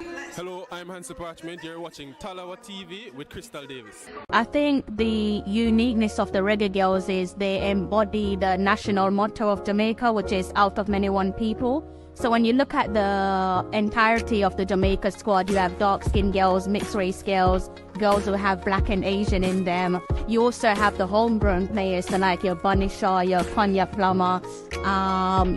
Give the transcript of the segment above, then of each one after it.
Hello, I'm Hansi Parchment. You're watching Talawa TV with Crystal Davis. I think the uniqueness of the Reggae Girls is they embody the national motto of Jamaica, which is out of many one people. So when you look at the entirety of the Jamaica squad, you have dark-skinned girls, mixed-race girls, girls who have black and Asian in them. You also have the homegrown players, so like your Bunny Shaw, your Konya Plummer,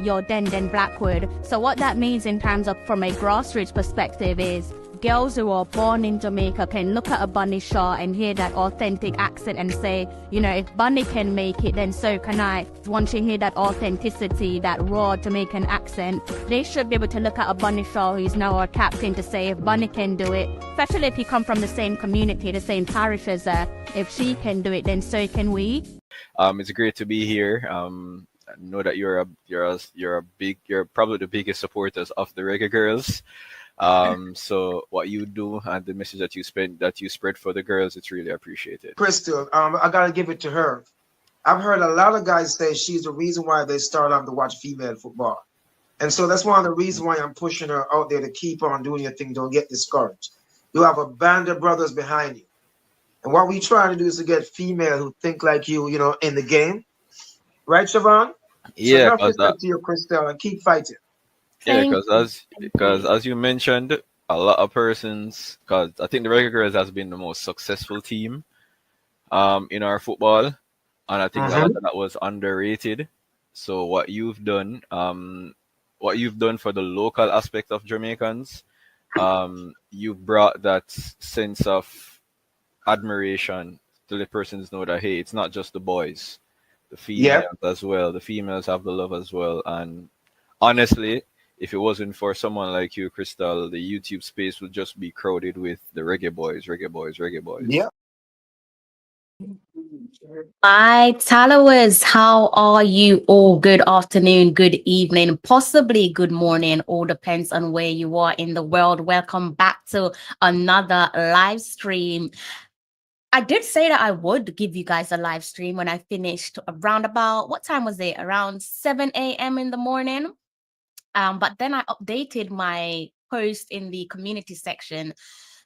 your Den Blackwood. So what that means in terms of from a grassroots perspective is girls who are born in Jamaica can look at a Bunny Shaw and hear that authentic accent and say, you know, if Bunny can make it, then so can I. Once you hear that authenticity, that raw Jamaican accent, they should be able to look at a Bunny Shaw who's now our captain to say, if Bunny can do it, especially if you come from the same community, the same parish as her, if she can do it, then so can we. It's great to be here. I know that you're probably the biggest supporters of the Reggae Girls. So what you do and the message that you spread for the girls, it's really appreciated. Crystal, I gotta give it to her. I've heard a lot of guys say she's the reason why they start out to watch female football. And so that's one of the reasons why I'm pushing her out there to keep on doing your thing. Don't get discouraged. You have a band of brothers behind you. And what we try to do is to get female who think like you know, in the game. Right, Siobhan? So Yeah, enough respect to you, Crystal, and keep fighting. yeah, Thank because as you mentioned, a lot of persons, because I think the Reggae Girls has been the most successful team in our football, and I think a lot of that was underrated. So what you've done for the local aspect of Jamaicans, you brought that sense of admiration to the persons know that hey, it's not just the boys, the Yep. females as well. The females have the love as well. And honestly, if it wasn't for someone like you, Crystal, the YouTube space would just be crowded with the Reggae Boys, Reggae Boys, Reggae Boys. Yep. Hi, Talowers. How are you all? Good afternoon, good evening, possibly good morning. All depends on where you are in the world. Welcome back to another live stream. I did say that I would give you guys a live stream when I finished around about, what time was it? Around 7 a.m. in the morning. But then I updated my post in the community section,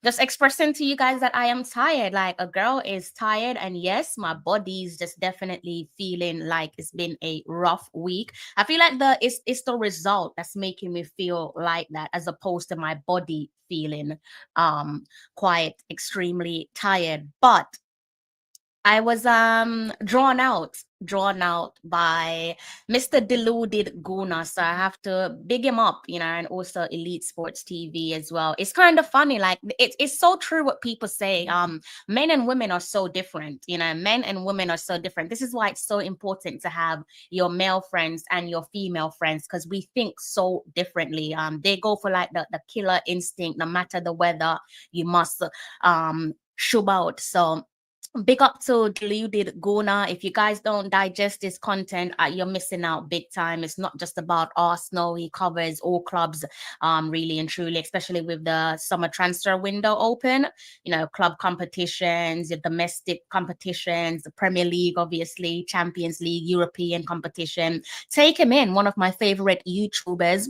just expressing to you guys that I am tired. Like a girl is tired, and yes, my body's just definitely feeling like it's been a rough week. I feel like it's the result that's making me feel like that, as opposed to my body feeling quite extremely tired. But I was drawn out by Mr. Deluded Guna. So I have to big him up, you know, and also Elite Sports TV as well. It's kind of funny, like it's so true what people say. Men and women are so different, you know, men and women are so different. This is why it's so important to have your male friends and your female friends, because we think so differently. They go for like the killer instinct, no matter the weather, you must shove out. So big up to Deluded Guna. If you guys don't digest this content, you're missing out big time. It's not just about Arsenal. He covers all clubs, really and truly, especially with the summer transfer window open. You know, club competitions, your domestic competitions, the Premier League, obviously, Champions League, European competition. Take him in, one of my favorite YouTubers.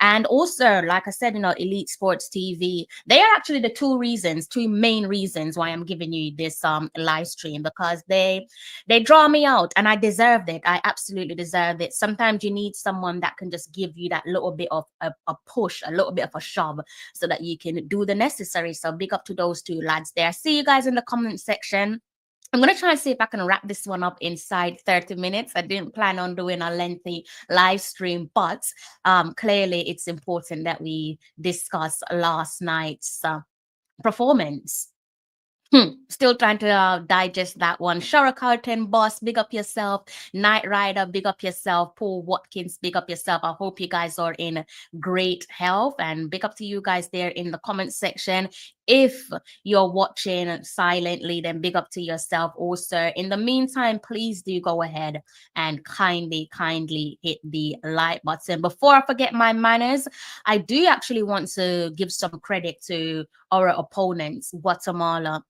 And also, like I said, you know, Elite Sports TV. They are actually the two main reasons why I'm giving you this live stream, because they draw me out, and I deserved it. I absolutely deserved it. Sometimes you need someone that can just give you that little bit of a push, a little bit of a shove, so that you can do the necessary. So big up to those two lads there. See you guys in the comment section. I'm going to try and see if I can wrap this one up inside 30 minutes. I didn't plan on doing a lengthy live stream, but clearly it's important that we discuss last night's performance. Still trying to digest that one. Shara Carlton, boss, big up yourself. Knight Rider, big up yourself. Paul Watkins, big up yourself. I hope you guys are in great health, and big up to you guys there in the comment section. If you're watching silently, then big up to yourself also. In the meantime, please do go ahead and kindly hit the like button. Before I forget my manners, I do actually want to give some credit to our opponents, Guatemala.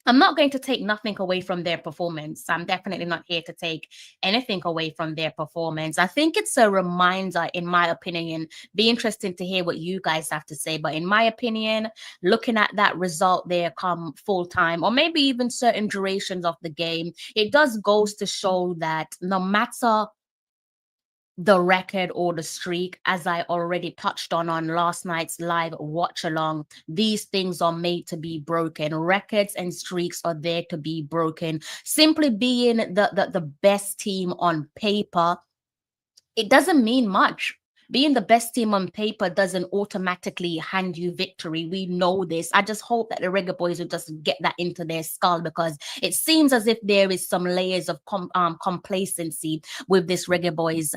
I'm not going to take nothing away from their performance. I'm definitely not here to take anything away from their performance. I think it's a reminder, in my opinion. Be interesting to hear what you guys have to say. But in my opinion, looking at that result there come full time, or maybe even certain durations of the game, it does goes to show that no matter the record or the streak, as I already touched on last night's live watch along, these things are made to be broken. Records and streaks are there to be broken. Simply being the best team on paper, it doesn't mean much. Being the best team on paper doesn't automatically hand you victory. We know this. I just hope that the Reggae Boys will just get that into their skull, because it seems as if there is some layers of complacency with this Reggae Boys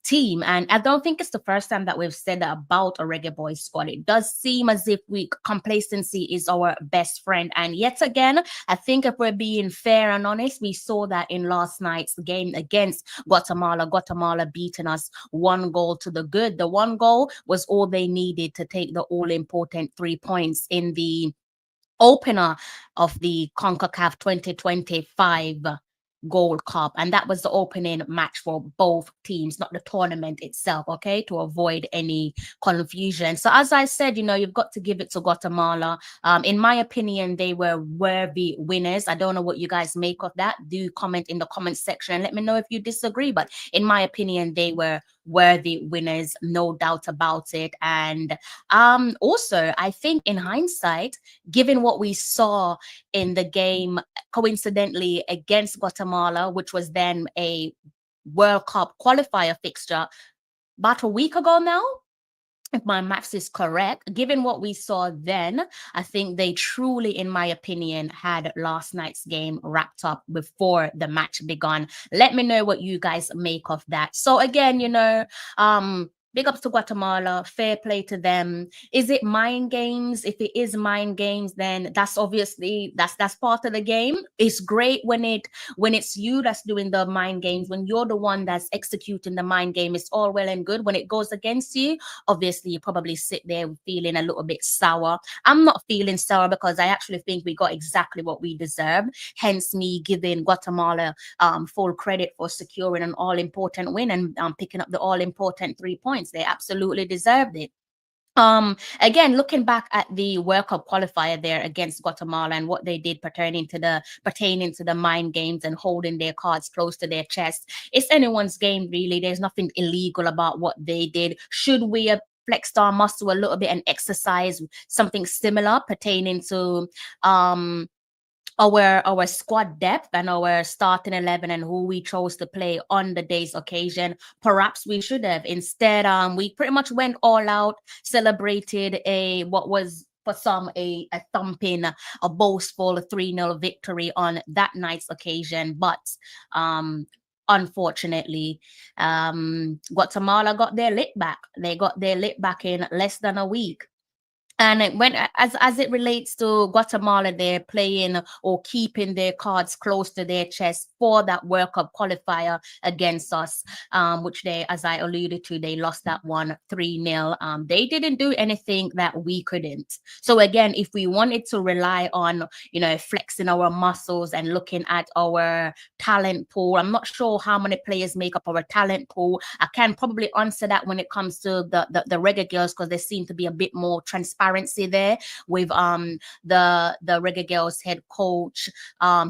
team. And I don't think it's the first time that we've said that about a Reggae Boys squad. It does seem as if complacency is our best friend. And yet again, I think if we're being fair and honest, we saw that in last night's game against Guatemala. Guatemala beating us 1 goal to the good. The 1 goal was all they needed to take the all-important 3 points in the opener of the Concacaf 2025 Gold Cup, and that was the opening match for both teams, not the tournament itself, okay, to avoid any confusion. So as I said, you've got to give it to Guatemala. In my opinion, they were worthy winners. I don't know what you guys make of that. Do comment in the comment section and let me know if you disagree, but in my opinion, they were worthy winners, no doubt about it. And also, I think in hindsight, given what we saw in the game coincidentally against Guatemala, which was then a World Cup qualifier fixture about a week ago now, if my maths is correct, given what we saw then, I think they truly, in my opinion, had last night's game wrapped up before the match began. Let me know what you guys make of that. So again, big ups to Guatemala, fair play to them. Is it mind games? If it is mind games, then that's obviously that's part of the game. It's great when it's you that's doing the mind games, when you're the one that's executing the mind game. It's all well and good. When it goes against you, obviously you probably sit there feeling a little bit sour. I'm not feeling sour because I actually think we got exactly what we deserved. Hence me giving Guatemala full credit for securing an all-important win and picking up the all-important 3 points. They absolutely deserved it. Again, looking back at the World Cup qualifier there against Guatemala and what they did pertaining to the mind games and holding their cards close to their chest, it's anyone's game really. There's nothing illegal about what they did. Should we have flexed our muscle a little bit and exercise something similar pertaining to our squad depth and our starting 11 and who we chose to play on the day's occasion? Perhaps we should have. Instead, we pretty much went all out, celebrated what was for some a thumping, a boastful 3-0 victory on that night's occasion. But unfortunately, Guatemala got their lit back. They got their lit back in less than a week. And when as it relates to Guatemala, they're playing or keeping their cards close to their chest for that World Cup qualifier against us, which they, as I alluded to, they lost that one 3-0. They didn't do anything that we couldn't. So again, if we wanted to rely on, flexing our muscles and looking at our talent pool, I'm not sure how many players make up our talent pool. I can probably answer that when it comes to the Reggae Girls, because there seem to be a bit more transparency there with the Reggae Girls head coach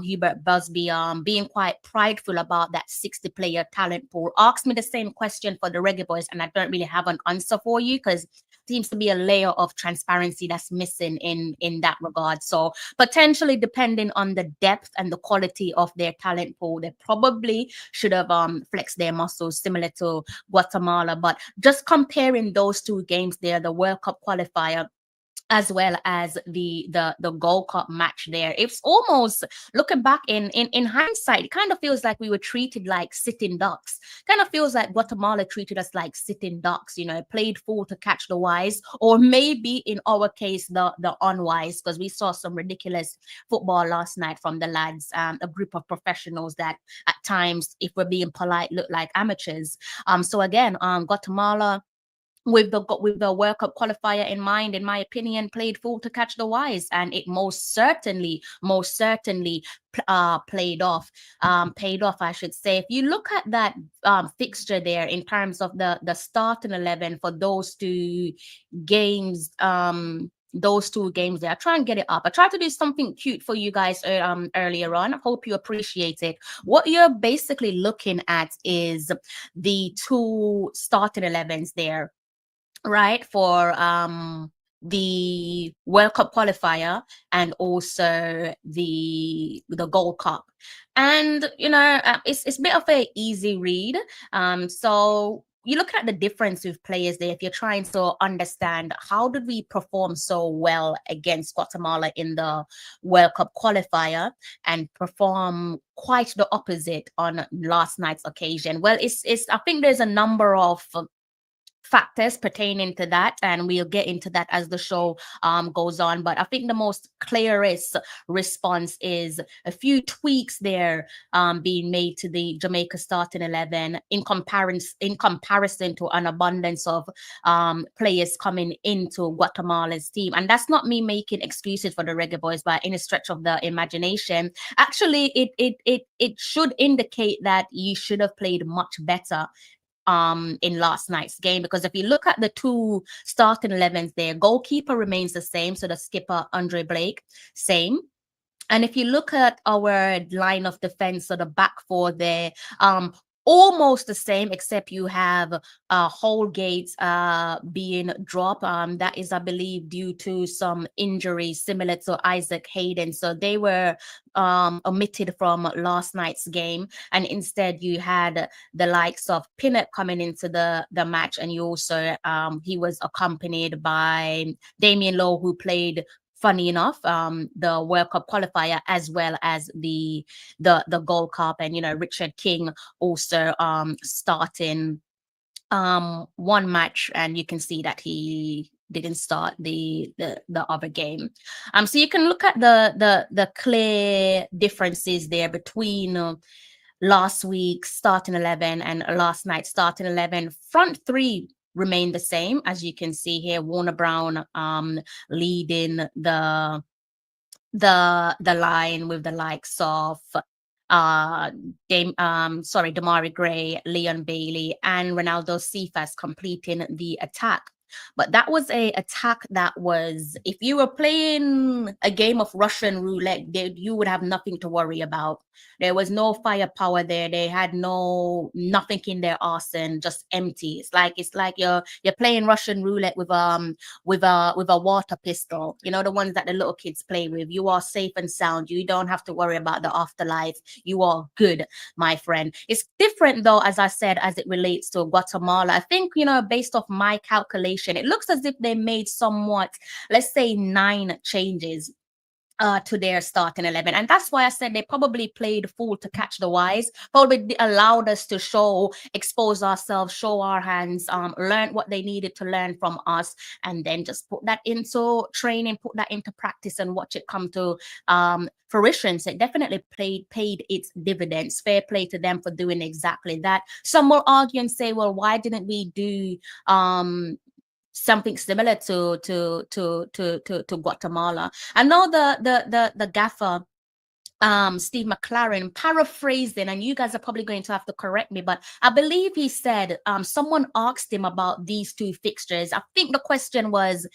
Hubert Busby being quite prideful about that 60-player talent pool. Ask me the same question for the Reggae Boys and I don't really have an answer for you, because seems to be a layer of transparency that's missing in that regard. So potentially, depending on the depth and the quality of their talent pool, they probably should have flexed their muscles similar to Guatemala. But just comparing those two games there, the World Cup qualifier as well as the Gold Cup match there, it's almost, looking back in hindsight, it kind of feels like we were treated like sitting ducks. Kind of feels like Guatemala treated us like sitting ducks, played fool to catch the wise, or maybe in our case the unwise, because we saw some ridiculous football last night from the lads, a group of professionals that at times, if we're being polite, look like amateurs. So again, Guatemala, with the World Cup qualifier in mind, in my opinion, played full to catch the wise, and it most certainly paid off, I should say. If you look at that fixture there in terms of the starting 11 for those two games, there. I try and get it up. I tried to do something cute for you guys earlier on. I hope you appreciate it. What you're basically looking at is the two starting 11s there, right, for the World Cup qualifier and also the Gold Cup. And it's a bit of a easy read. So you look at the difference with players there. If you're trying to understand how did we perform so well against Guatemala in the World Cup qualifier and perform quite the opposite on last night's occasion, well, it's I think there's a number of factors pertaining to that, and we'll get into that as the show goes on. But I think the most clearest response is a few tweaks there being made to the Jamaica starting 11 in comparison to an abundance of players coming into Guatemala's team. And that's not me making excuses for the Reggae Boyz by any stretch of the imagination. Actually, it should indicate that you should have played much better in last night's game, because if you look at the two starting 11s there, goalkeeper remains the same, so the skipper Andre Blake, same. And if you look at our line of defense, so the back four there, almost the same, except you have Holgate being dropped. That is, I believe, due to some injuries similar to Isaac Hayden. So they were omitted from last night's game, and instead you had the likes of Pinnock coming into the match, and you also he was accompanied by Damien Lowe, who played, funny enough, the World Cup qualifier as well as the Gold Cup, and Richard King also starting one match, and you can see that he didn't start the other game. So you can look at the clear differences there between last week's starting 11 and last night's starting 11. Front three remain the same, as you can see here. Warner Brown leading the line with the likes of Damari Gray, Leon Bailey, and Ronaldo Cephas completing the attack. But that was a attack that was, if you were playing a game of Russian roulette, you would have nothing to worry about. There was no firepower there. They had nothing in their arsenal, just empty. It's like you're playing Russian roulette with a water pistol. The ones that the little kids play with. You are safe and sound. You don't have to worry about the afterlife. You are good, my friend. It's different though, as I said, as it relates to Guatemala. I think, based off my calculation, it looks as if they made somewhat, let's say, 9 changes to their starting 11, and that's why I said they probably played full to catch the wise. Probably allowed us to expose ourselves, show our hands, learn what they needed to learn from us, and then just put that into training, put that into practice, and watch it come to fruition. So it definitely paid its dividends. Fair play to them for doing exactly that. Some will argue and say, well, why didn't we do something similar to Guatemala? I know the gaffer, Steve McLaren, paraphrasing, and you guys are probably going to have to correct me, but I believe he said someone asked him about these two fixtures. I think the question was,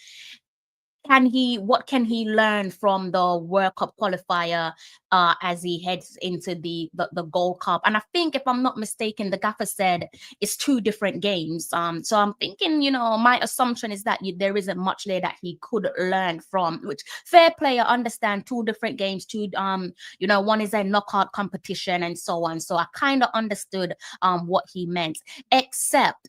what can he learn from the World Cup qualifier as he heads into the Gold Cup? And I think, if I'm not mistaken, the gaffer said it's 2 different games. So I'm thinking, my assumption is that there isn't much there that he could learn from, which, fair play, I understand, 2 different games, one is a knockout competition and so on. So I kind of understood what he meant, except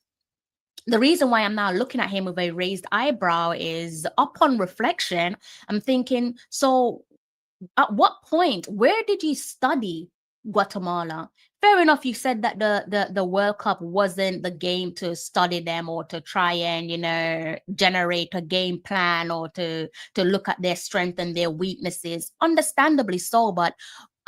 the reason why I'm now looking at him with a raised eyebrow is, upon reflection, I'm thinking, so at what point, where did you study Guatemala? Fair enough, you said that the World Cup wasn't the game to study them or to try and, generate a game plan or to look at their strength and their weaknesses. Understandably so, but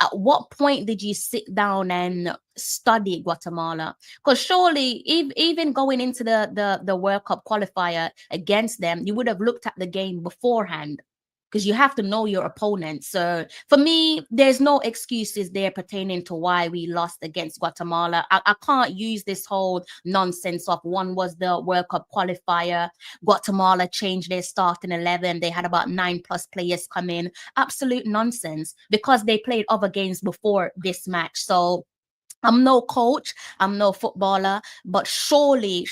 at what point did you sit down and study Guatemala? Because surely, even going into the World Cup qualifier against them, you would have looked at the game beforehand, because you have to know your opponent. So for me, there's no excuses there pertaining to why we lost against Guatemala. I can't use this whole nonsense of one was the World Cup qualifier. Guatemala changed their starting 11. They had about 9+ players come in. Absolute nonsense, because they played other games before this match. So I'm no coach, I'm no footballer, but surely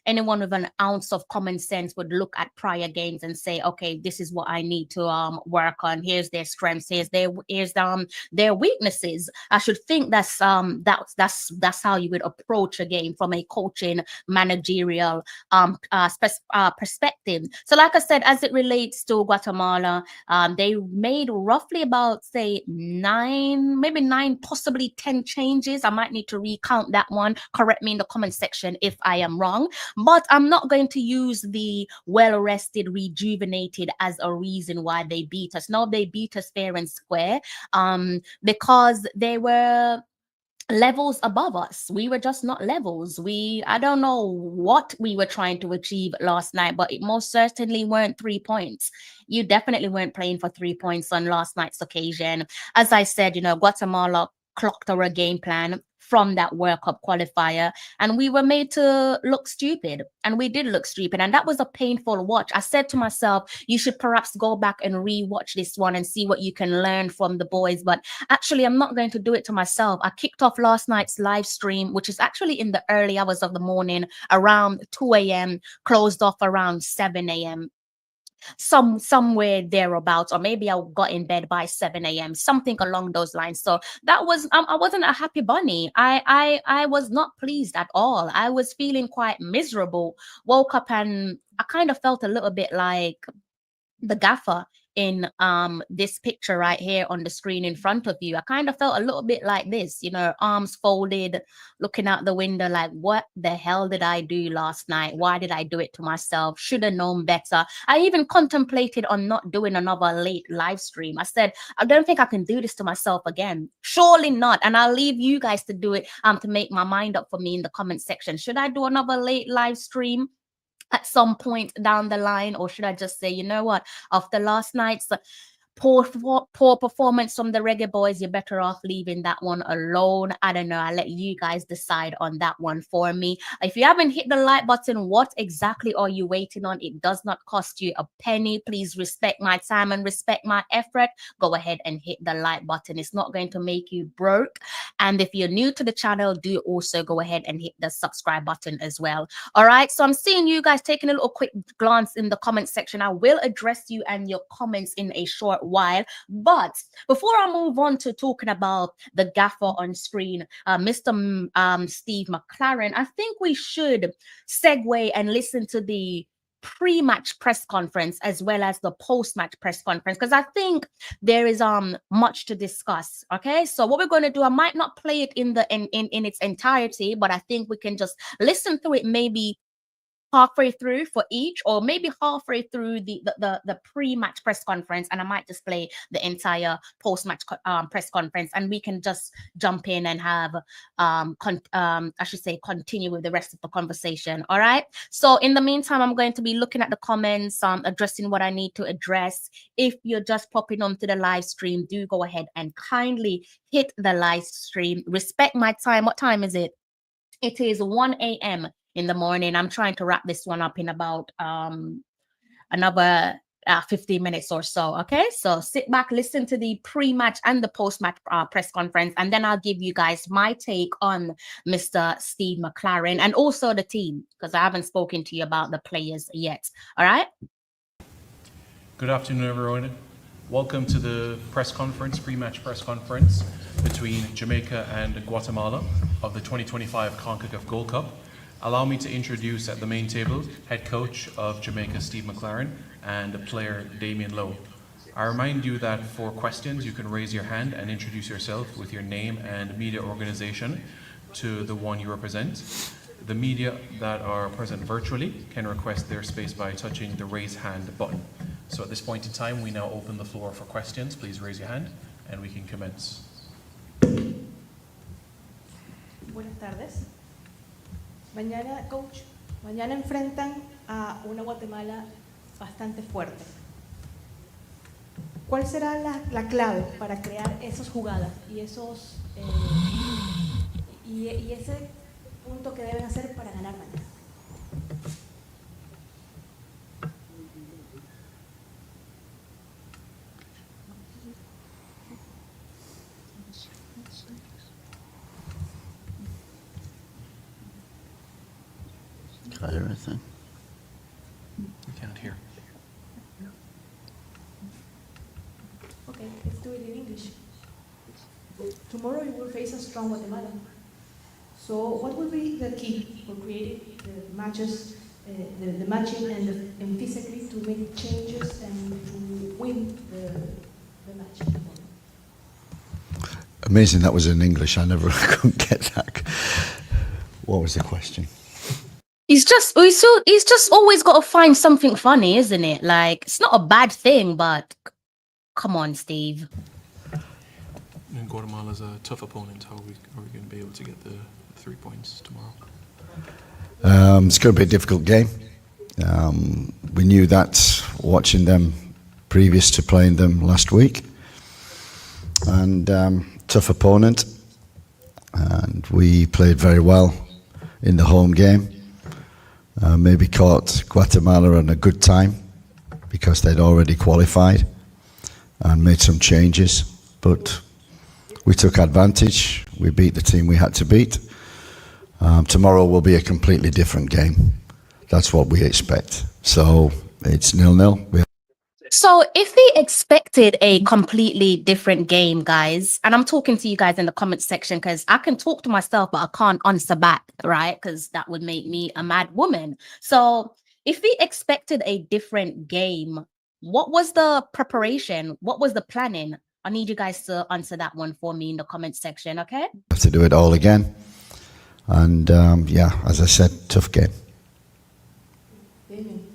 anyone with an ounce of common sense would look at prior games and say, okay, this is what I need to work on. Here's their strengths, here's their weaknesses. I should think that's how you would approach a game from a coaching managerial perspective. So like I said, as it relates to Guatemala, they made roughly about, say, 9, possibly 10 changes. I might need to recount that one. Correct me in the comment section if I am wrong. But I'm not going to use the well-rested, rejuvenated as a reason why they beat us. No, they beat us fair and square, because they were levels above us. We were just not levels. I don't know what we were trying to achieve last night, but it most certainly weren't 3 points. You definitely weren't playing for 3 points on last night's occasion. As I said, Guatemala clocked our game plan from that World Cup qualifier, and we were made to look stupid, and we did look stupid, and that was a painful watch. I said to myself, you should perhaps go back and re-watch this one and see what you can learn from the boys, but actually I'm not going to do it to myself. I kicked off last night's live stream, which is actually in the early hours of the morning, around 2 a.m., closed off around 7 a.m. somewhere thereabouts, or maybe I got in bed by 7 a.m., something along those lines. So that was I wasn't a happy bunny. I was not pleased at all. I was feeling quite miserable. Woke up and I kind of felt a little bit like the gaffer in this picture right here on the screen in front of you. I kind of felt a little bit like this, arms folded, looking out the window like, what the hell did I do last night? Why did I do it to myself? Should have known better. I even contemplated on not doing another late live stream. I said, I don't think I can do this to myself again. Surely not. And I'll leave you guys to do it, to make my mind up for me in the comment section. Should I do another late live stream at some point down the line, or should I just say, you know what, after last night's poor performance from the Reggae Boyz, you're better off leaving that one alone? I don't know. I'll let you guys decide on that one for me. If you haven't hit the like button, what exactly are you waiting on? It does not cost you a penny. Please respect my time and respect my effort. Go ahead and hit the like button. It's not going to make you broke. And if you're new to the channel, do also go ahead and hit the subscribe button as well. All right. So I'm seeing you guys taking a little quick glance in the comment section. I will address you and your comments in a short while, but before I move on to talking about the gaffer on screen, Mr. Steve McLaren, I think we should segue and listen to the pre-match press conference as well as the post-match press conference, because I think there is much to discuss. Okay, so what we're going to do, I might not play it in its entirety, but I think we can just listen through it, maybe halfway through for each, or maybe halfway through the pre-match press conference, and I might just play the entire post-match press conference, and we can just jump in and have I should say continue with the rest of the conversation. All right, so in the meantime, I'm going to be looking at the comments, addressing what I need to address. If you're just popping onto the live stream, do go ahead and kindly hit the live stream. Respect my time. What time is it? It is 1 a.m. in the morning. I'm trying to wrap this one up in about another 15 minutes or so. Okay, so sit back, listen to the pre-match and the post-match press conference, and then I'll give you guys my take on Mr. Steve McLaren and also the team, because I haven't spoken to you about the players yet. All right. Good afternoon, everyone. Welcome to the press conference, pre-match press conference between Jamaica and Guatemala of the 2025 Concacaf Gold Cup. Allow me to introduce at the main table head coach of Jamaica, Steve McLaren, and player Damien Lowe. I remind you that for questions, you can raise your hand and introduce yourself with your name and media organization to the one you represent. The media that are present virtually can request their space by touching the raise hand button. So at this point in time, we now open the floor for questions. Please raise your hand and we can commence. Buenas tardes. Mañana, coach, mañana enfrentan a una Guatemala bastante fuerte. ¿Cuál será la clave para crear esas jugadas y esos y ese punto que deben hacer para ganar mañana? Got everything. We can't hear. Okay, let's do it in English. Tomorrow you will face a strong Guatemala. So what will be the key for creating the matches, the matching and physically to make changes and to win the match? Amazing that was in English. I couldn't get that. What was the question? He's just always got to find something funny, isn't it? Like, it's not a bad thing, but come on, Steve. And Guatemala's a tough opponent. How are we going to be able to get the 3 points tomorrow? It's going to be a difficult game. We knew that watching them previous to playing them last week. And tough opponent. And we played very well in the home game. Maybe caught Guatemala on a good time because they'd already qualified and made some changes. But we took advantage. We beat the team we had to beat. Tomorrow will be a completely different game. That's what we expect. So it's 0-0. So if we expected a completely different game, guys, and I'm talking to you guys in the comment section because I can talk to myself, but I can't answer back, right? Because that would make me a mad woman. So if we expected a different game, what was the preparation? What was the planning? I need you guys to answer that one for me in the comment section, okay? Have to do it all again. And yeah, as I said, tough game. Damien,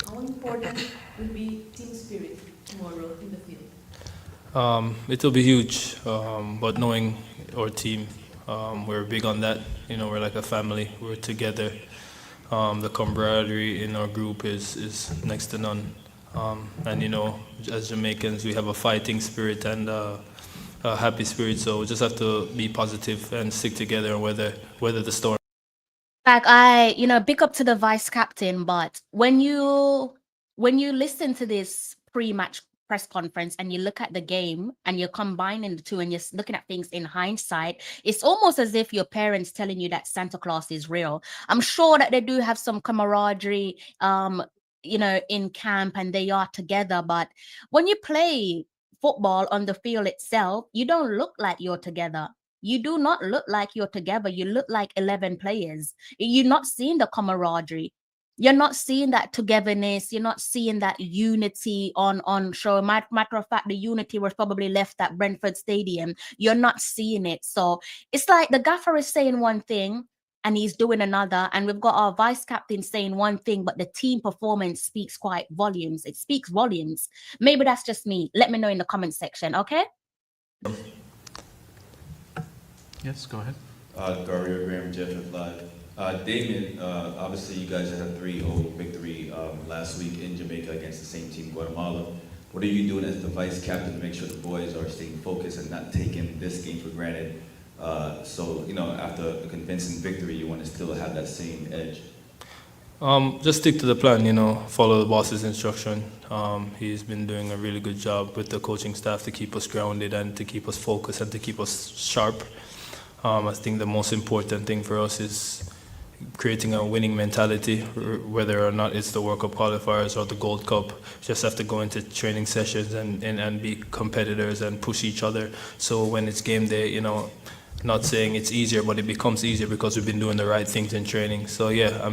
how important will be team spirit tomorrow in the field? It'll be huge, but knowing our team, we're big on that. You know, we're like a family. We're together. The camaraderie in our group is next to none. And you know, as Jamaicans, we have a fighting spirit and a happy spirit. So we just have to be positive and stick together and weather the storm. Like big up to the vice captain, but when you listen to this pre-match press conference and you look at the game and you're combining the two and you're looking at things in hindsight, it's almost as if your parents telling you that Santa Claus is real. I'm sure that they do have some camaraderie, in camp and they are together. But when you play football on the field itself, you don't look like you're together. You do not look like you're together. You look like 11 players. You're not seeing the camaraderie. You're not seeing that togetherness. You're not seeing that unity on show. Matter of fact, the unity was probably left at Brentford Stadium. You're not seeing it. So it's like the gaffer is saying one thing and he's doing another. And we've got our vice captain saying one thing, but the team performance speaks quite volumes. It speaks volumes. Maybe that's just me. Let me know in the comment section, okay? Yes, go ahead. Gabriel Graham, Jeff Live. Damien, obviously you guys had a 3-0 victory last week in Jamaica against the same team, Guatemala. What are you doing as the vice captain to make sure the boys are staying focused and not taking this game for granted? So, after a convincing victory, you want to still have that same edge. Just stick to the plan, follow the boss's instruction. He's been doing a really good job with the coaching staff to keep us grounded and to keep us focused and to keep us sharp. I think the most important thing for us is creating a winning mentality, whether or not it's the World Cup qualifiers or the Gold Cup. Just have to go into training sessions and be competitors and push each other. So when it's game day, not saying it's easier, but it becomes easier because we've been doing the right things in training. So yeah,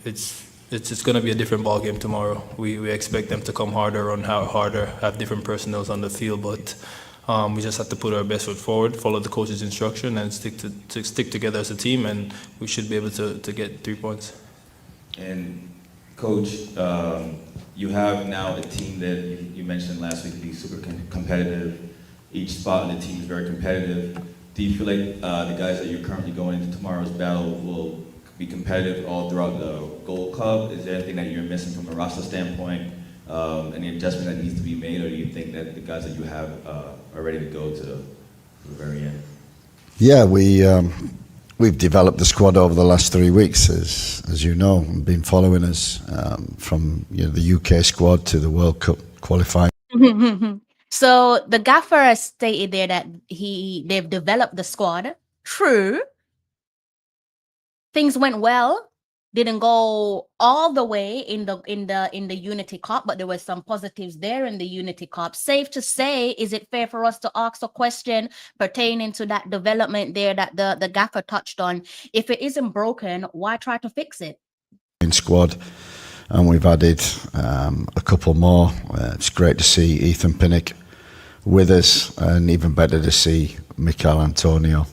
it's going to be a different ball game tomorrow. We expect them to come harder, run harder, have different personnels on the field, but we just have to put our best foot forward, follow the coach's instruction, and stick together as a team, and we should be able to get 3 points. And Coach, you have now a team that you mentioned last week to be super competitive. Each spot in the team is very competitive. Do you feel like the guys that you're currently going into tomorrow's battle will be competitive all throughout the Gold Cup? Is there anything that you're missing from a roster standpoint? Any adjustment that needs to be made, or do you think that the guys that you have are ready to go to the very end? Yeah, we've developed the squad over the last 3 weeks, as you know, and been following us from the UK squad to the World Cup qualifying. So the gaffer has stated there that they've developed the squad. True. Things went well. Didn't go all the way in the Unity Cup, but there were some positives there in the Unity Cup. Safe to say, is it fair for us to ask a question pertaining to that development there that the gaffer touched on? If it isn't broken, why try to fix it? In squad, and we've added a couple more. It's great to see Ethan Pinnock with us, and even better to see Mikel Antonio.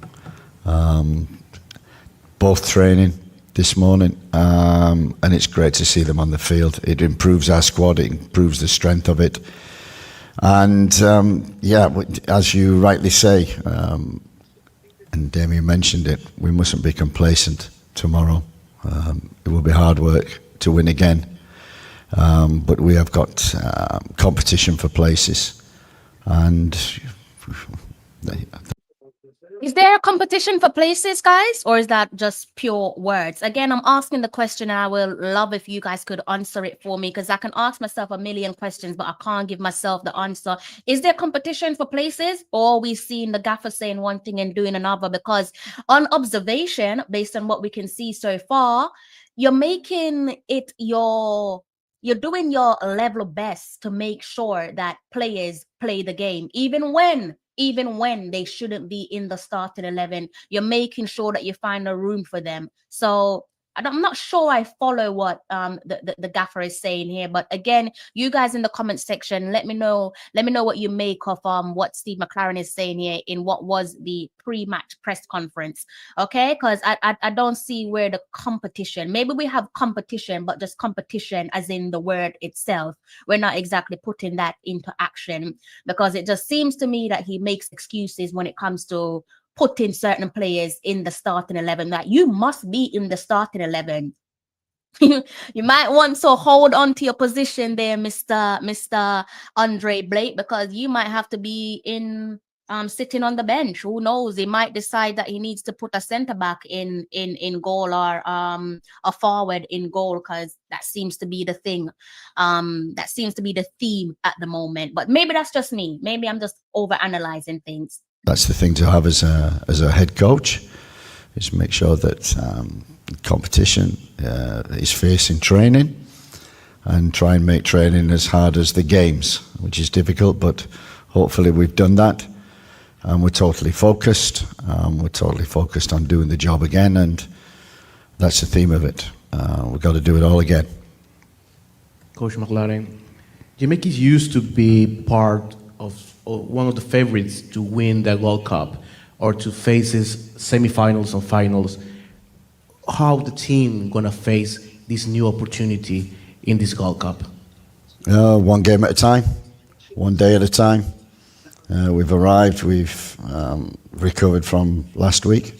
Both training this morning, and it's great to see them on the field. It improves our squad, it improves the strength of it, and as you rightly say, and Damien mentioned it, we mustn't be complacent tomorrow. It will be hard work to win again, but we have got competition for places, and is there a competition for places, guys, or is that just pure words? Again, I'm asking the question, and I will love if you guys could answer it for me, because I can ask myself a million questions, but I can't give myself the answer. Is there competition for places, or are we seeing the gaffer saying one thing and doing another? Because on observation, based on what we can see so far, you're making it you're doing your level best to make sure that players play the game, even when they shouldn't be in the starting 11. You're making sure that you find a room for them. So I'm not sure I follow what the gaffer is saying here, but again, you guys in the comment section, let me know what you make of what Steve McLaren is saying here in what was the pre-match press conference. Okay, because I don't see where the competition. Maybe we have competition, but just competition as in the word itself. We're not exactly putting that into action, because it just seems to me that he makes excuses when it comes to putting certain players in the starting 11, that you must be in the starting 11. You might want to hold on to your position there, Mr. Andre Blake, because you might have to be in sitting on the bench. Who knows? He might decide that he needs to put a centre back in goal, or a forward in goal, because that seems to be the thing. That seems to be the theme at the moment. But maybe that's just me. Maybe I'm just over analyzing things. That's the thing to have as a head coach, is make sure that competition is facing training, and try and make training as hard as the games, which is difficult, but hopefully we've done that, and we're totally focused. We're totally focused on doing the job again, and that's the theme of it. We've got to do it all again. Coach McLaren, Jamaica used to be part of one of the favorites to win the World Cup, or to face his semi-finals and finals. How the team gonna face this new opportunity in this Gold Cup? One game at a time, one day at a time. We've arrived, we've recovered from last week.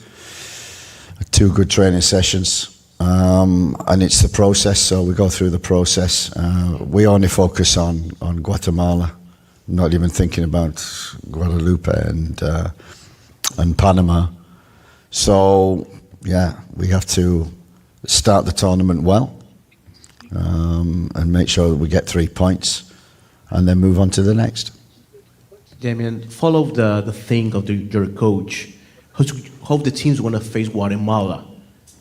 2 good training sessions, and it's the process, so we go through the process. We only focus on Guatemala, not even thinking about Guadalupe and Panama. So, yeah, we have to start the tournament well, and make sure that we get 3 points, and then move on to the next. Damien, follow the thing of your coach. How the team's going to face Guatemala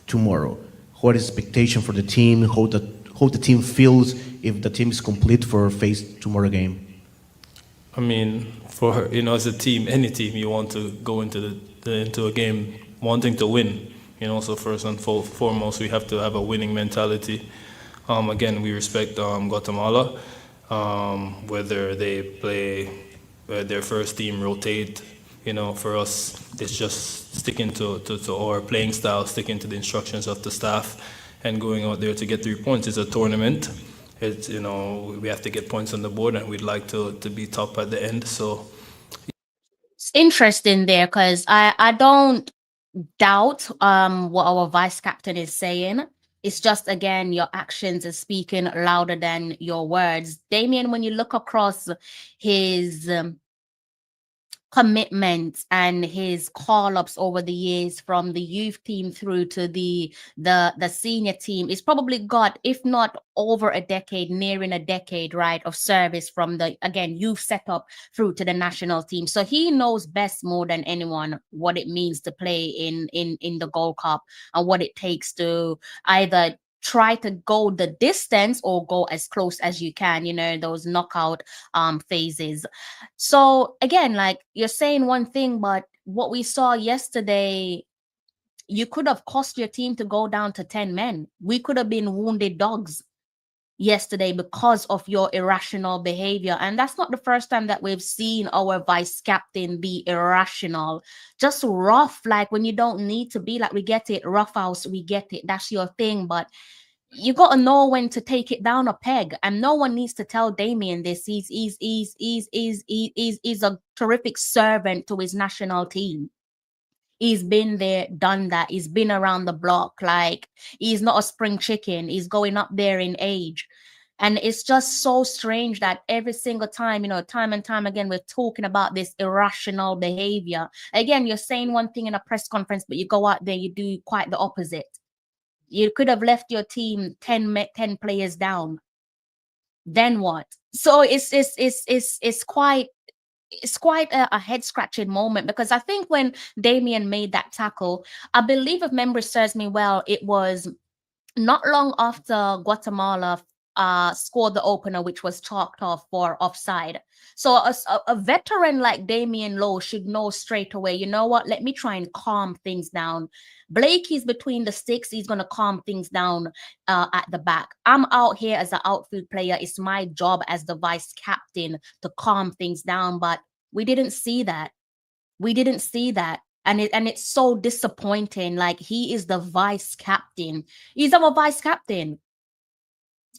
tomorrow? What is expectation for the team? How the team feels if the team is complete for face tomorrow game? I mean, for as a team, any team, you want to go into into a game wanting to win. So first and foremost, we have to have a winning mentality. Again, we respect Guatemala, whether they play their first team rotate. For us, it's just sticking to our playing style, sticking to the instructions of the staff, and going out there to get 3 points. It's a tournament. It's, you know, we have to get points on the board, and we'd like to be top at the end. So It's interesting there because I don't doubt what our vice captain is saying. It's just, again, your actions are speaking louder than your words. Damien, when you look across his commitment and his call-ups over the years from the youth team through to the senior team, he's probably got, if not over a decade, nearing a decade, right, of service from the, again, youth setup through to the national team. So he knows best more than anyone what it means to play in the Gold Cup and what it takes to either try to go the distance or go as close as you can, you know, those knockout phases. So again, like, you're saying one thing, but what we saw yesterday, you could have cost your team to go down to 10 men. We could have been wounded dogs yesterday because of your irrational behavior. And that's not the first time that we've seen our vice captain be irrational, just rough, like when you don't need to be. Like, we get it, rough house, we get it, that's your thing, but you got to know when to take it down a peg, and no one needs to tell Damien this. He's a terrific servant to his national team. He's been there, done that. He's been around the block. Like, he's not a spring chicken. He's going up there in age. And it's just so strange that every single time, you know, time and time again, we're talking about this irrational behavior. Again, you're saying one thing in a press conference, but you go out there, you do quite the opposite. You could have left your team 10 players down. Then what? So it's quite a head scratching moment, because I think when Damien made that tackle, I believe, if memory serves me well, it was not long after Guatemala scored the opener, which was chalked off for offside. So a veteran like Damien Lowe should know straight away, you know what, let me try and calm things down. Blakey's between the sticks. He's going to calm things down at the back. I'm out here as an outfield player. It's my job as the vice captain to calm things down. But we didn't see that. We didn't see that. And it's so disappointing. Like, he is the vice captain. He's our vice captain.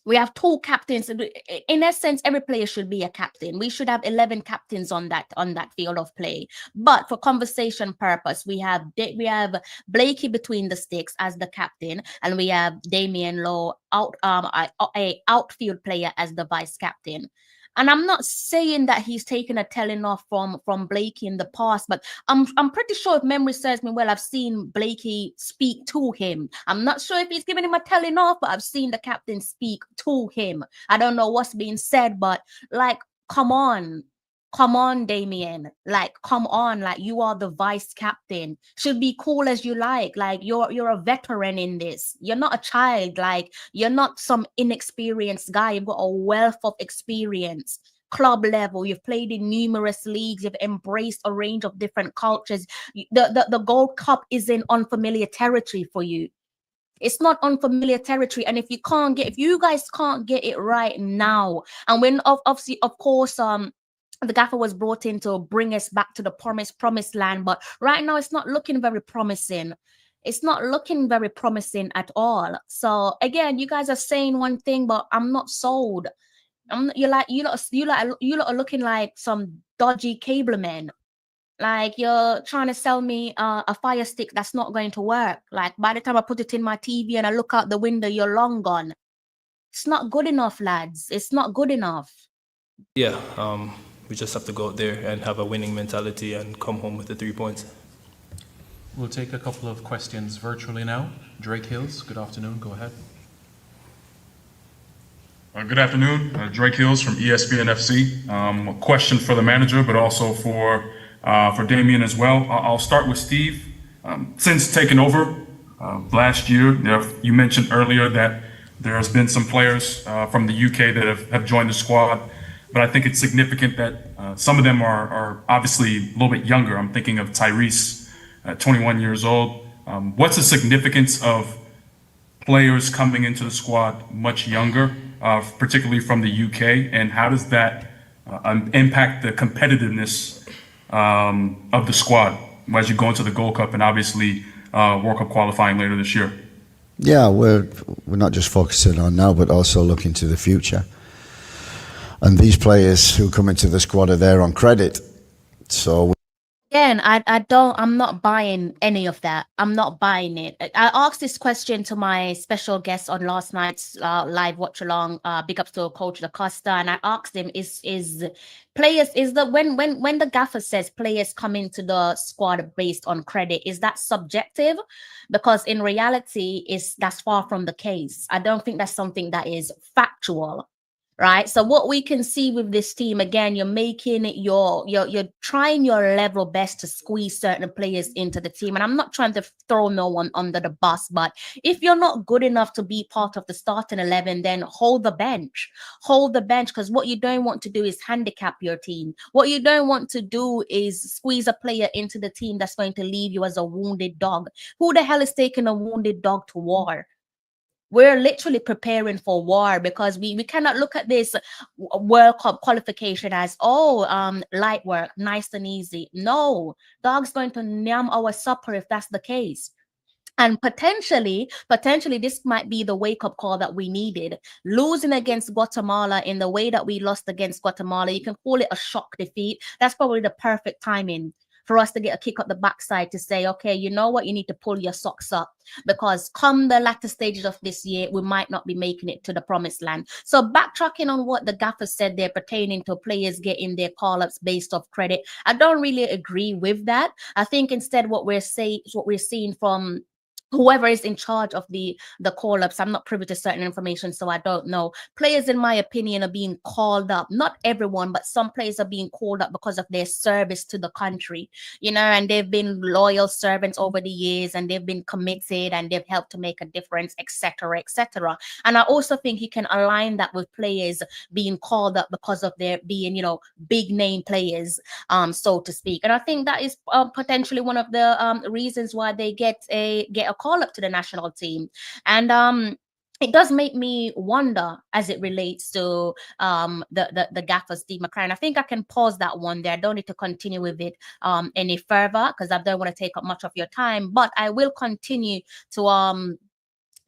We have 2 captains. In essence, every player should be a captain. We should have 11 captains on that field of play. But for conversation purpose, we have Blakey between the sticks as the captain, and we have Damien Lowe, a outfield player, as the vice captain. And I'm not saying that he's taken a telling off from Blakey in the past, but I'm pretty sure, if memory serves me well, I've seen Blakey speak to him. I'm not sure if he's giving him a telling off, but I've seen the captain speak to him. I don't know what's being said, but like, come on, Damien. Like, come on, like, you are the vice captain. Should be cool as you like. Like, you're a veteran in this. You're not a child. Like, you're not some inexperienced guy. You've got a wealth of experience. Club level, you've played in numerous leagues, you've embraced a range of different cultures. The Gold Cup is in unfamiliar territory for you. It's not unfamiliar territory. And if you guys can't get it right now, and when obviously, of course, the gaffer was brought in to bring us back to the promised land, but right now it's not looking very promising. It's not looking very promising at all. So again, you guys are saying one thing, but I'm not sold. You lot are looking like some dodgy cable men. Like, you're trying to sell me a fire stick that's not going to work. Like, by the time I put it in my TV and I look out the window, you're long gone. It's not good enough, lads. It's not good enough. yeah, we just have to go out there and have a winning mentality and come home with the 3 points. We'll take a couple of questions virtually now. Drake Hills, good afternoon. Go ahead. Good afternoon. Drake Hills from ESPN FC. A question for the manager, but also for Damien as well. I'll start with Steve. Since taking over last year, you mentioned earlier that there has been some players from the UK that have joined the squad, but I think it's significant that some of them are obviously a little bit younger. I'm thinking of Tyrese, 21 years old. What's the significance of players coming into the squad much younger, particularly from the UK, and how does that impact the competitiveness of the squad as you go into the Gold Cup and obviously World Cup qualifying later this year? Yeah, we're not just focusing on now, but also looking to the future. And these players who come into the squad are there on credit. So Again, I'm not buying any of that. I'm not buying it. I asked this question to my special guest on last night's live watch along. Big ups to Coach Acosta, and I asked him, is players, is the when the gaffer says players come into the squad based on credit, is that subjective? Because in reality, that's far from the case. I don't think that's something that is factual. Right. So what we can see with this team, again, you're making it you're trying your level best to squeeze certain players into the team. And I'm not trying to throw no one under the bus, but if you're not good enough to be part of the starting 11, then hold the bench. Hold the bench, because what you don't want to do is handicap your team. What you don't want to do is squeeze a player into the team that's going to leave you as a wounded dog. Who the hell is taking a wounded dog to war? We're literally preparing for war, because we cannot look at this World Cup qualification as, light work, nice and easy. No, dog's going to yam our supper if that's the case. And potentially, this might be the wake-up call that we needed. Losing against Guatemala in the way that we lost against Guatemala, you can call it a shock defeat. That's probably the perfect timing for us to get a kick up the backside to say, okay, you know what, you need to pull your socks up, because come the latter stages of this year, we might not be making it to the promised land. So backtracking on what the gaffer said there pertaining to players getting their call-ups based off credit, I don't really agree with that. I think instead what we're seeing from whoever is in charge of the call-ups, I'm not privy to certain information, so I don't know. Players, in my opinion, are being called up. Not everyone, but some players are being called up because of their service to the country, and they've been loyal servants over the years, and they've been committed, and they've helped to make a difference, etc., etc. And I also think you can align that with players being called up because of their being, big name players, so to speak. And I think that is potentially one of the reasons why they get a call up to the national team. And it does make me wonder as it relates to the gaffer Steve McLaren. I think I can pause that one there. I don't need to continue with it any further, because I don't want to take up much of your time, but I will continue to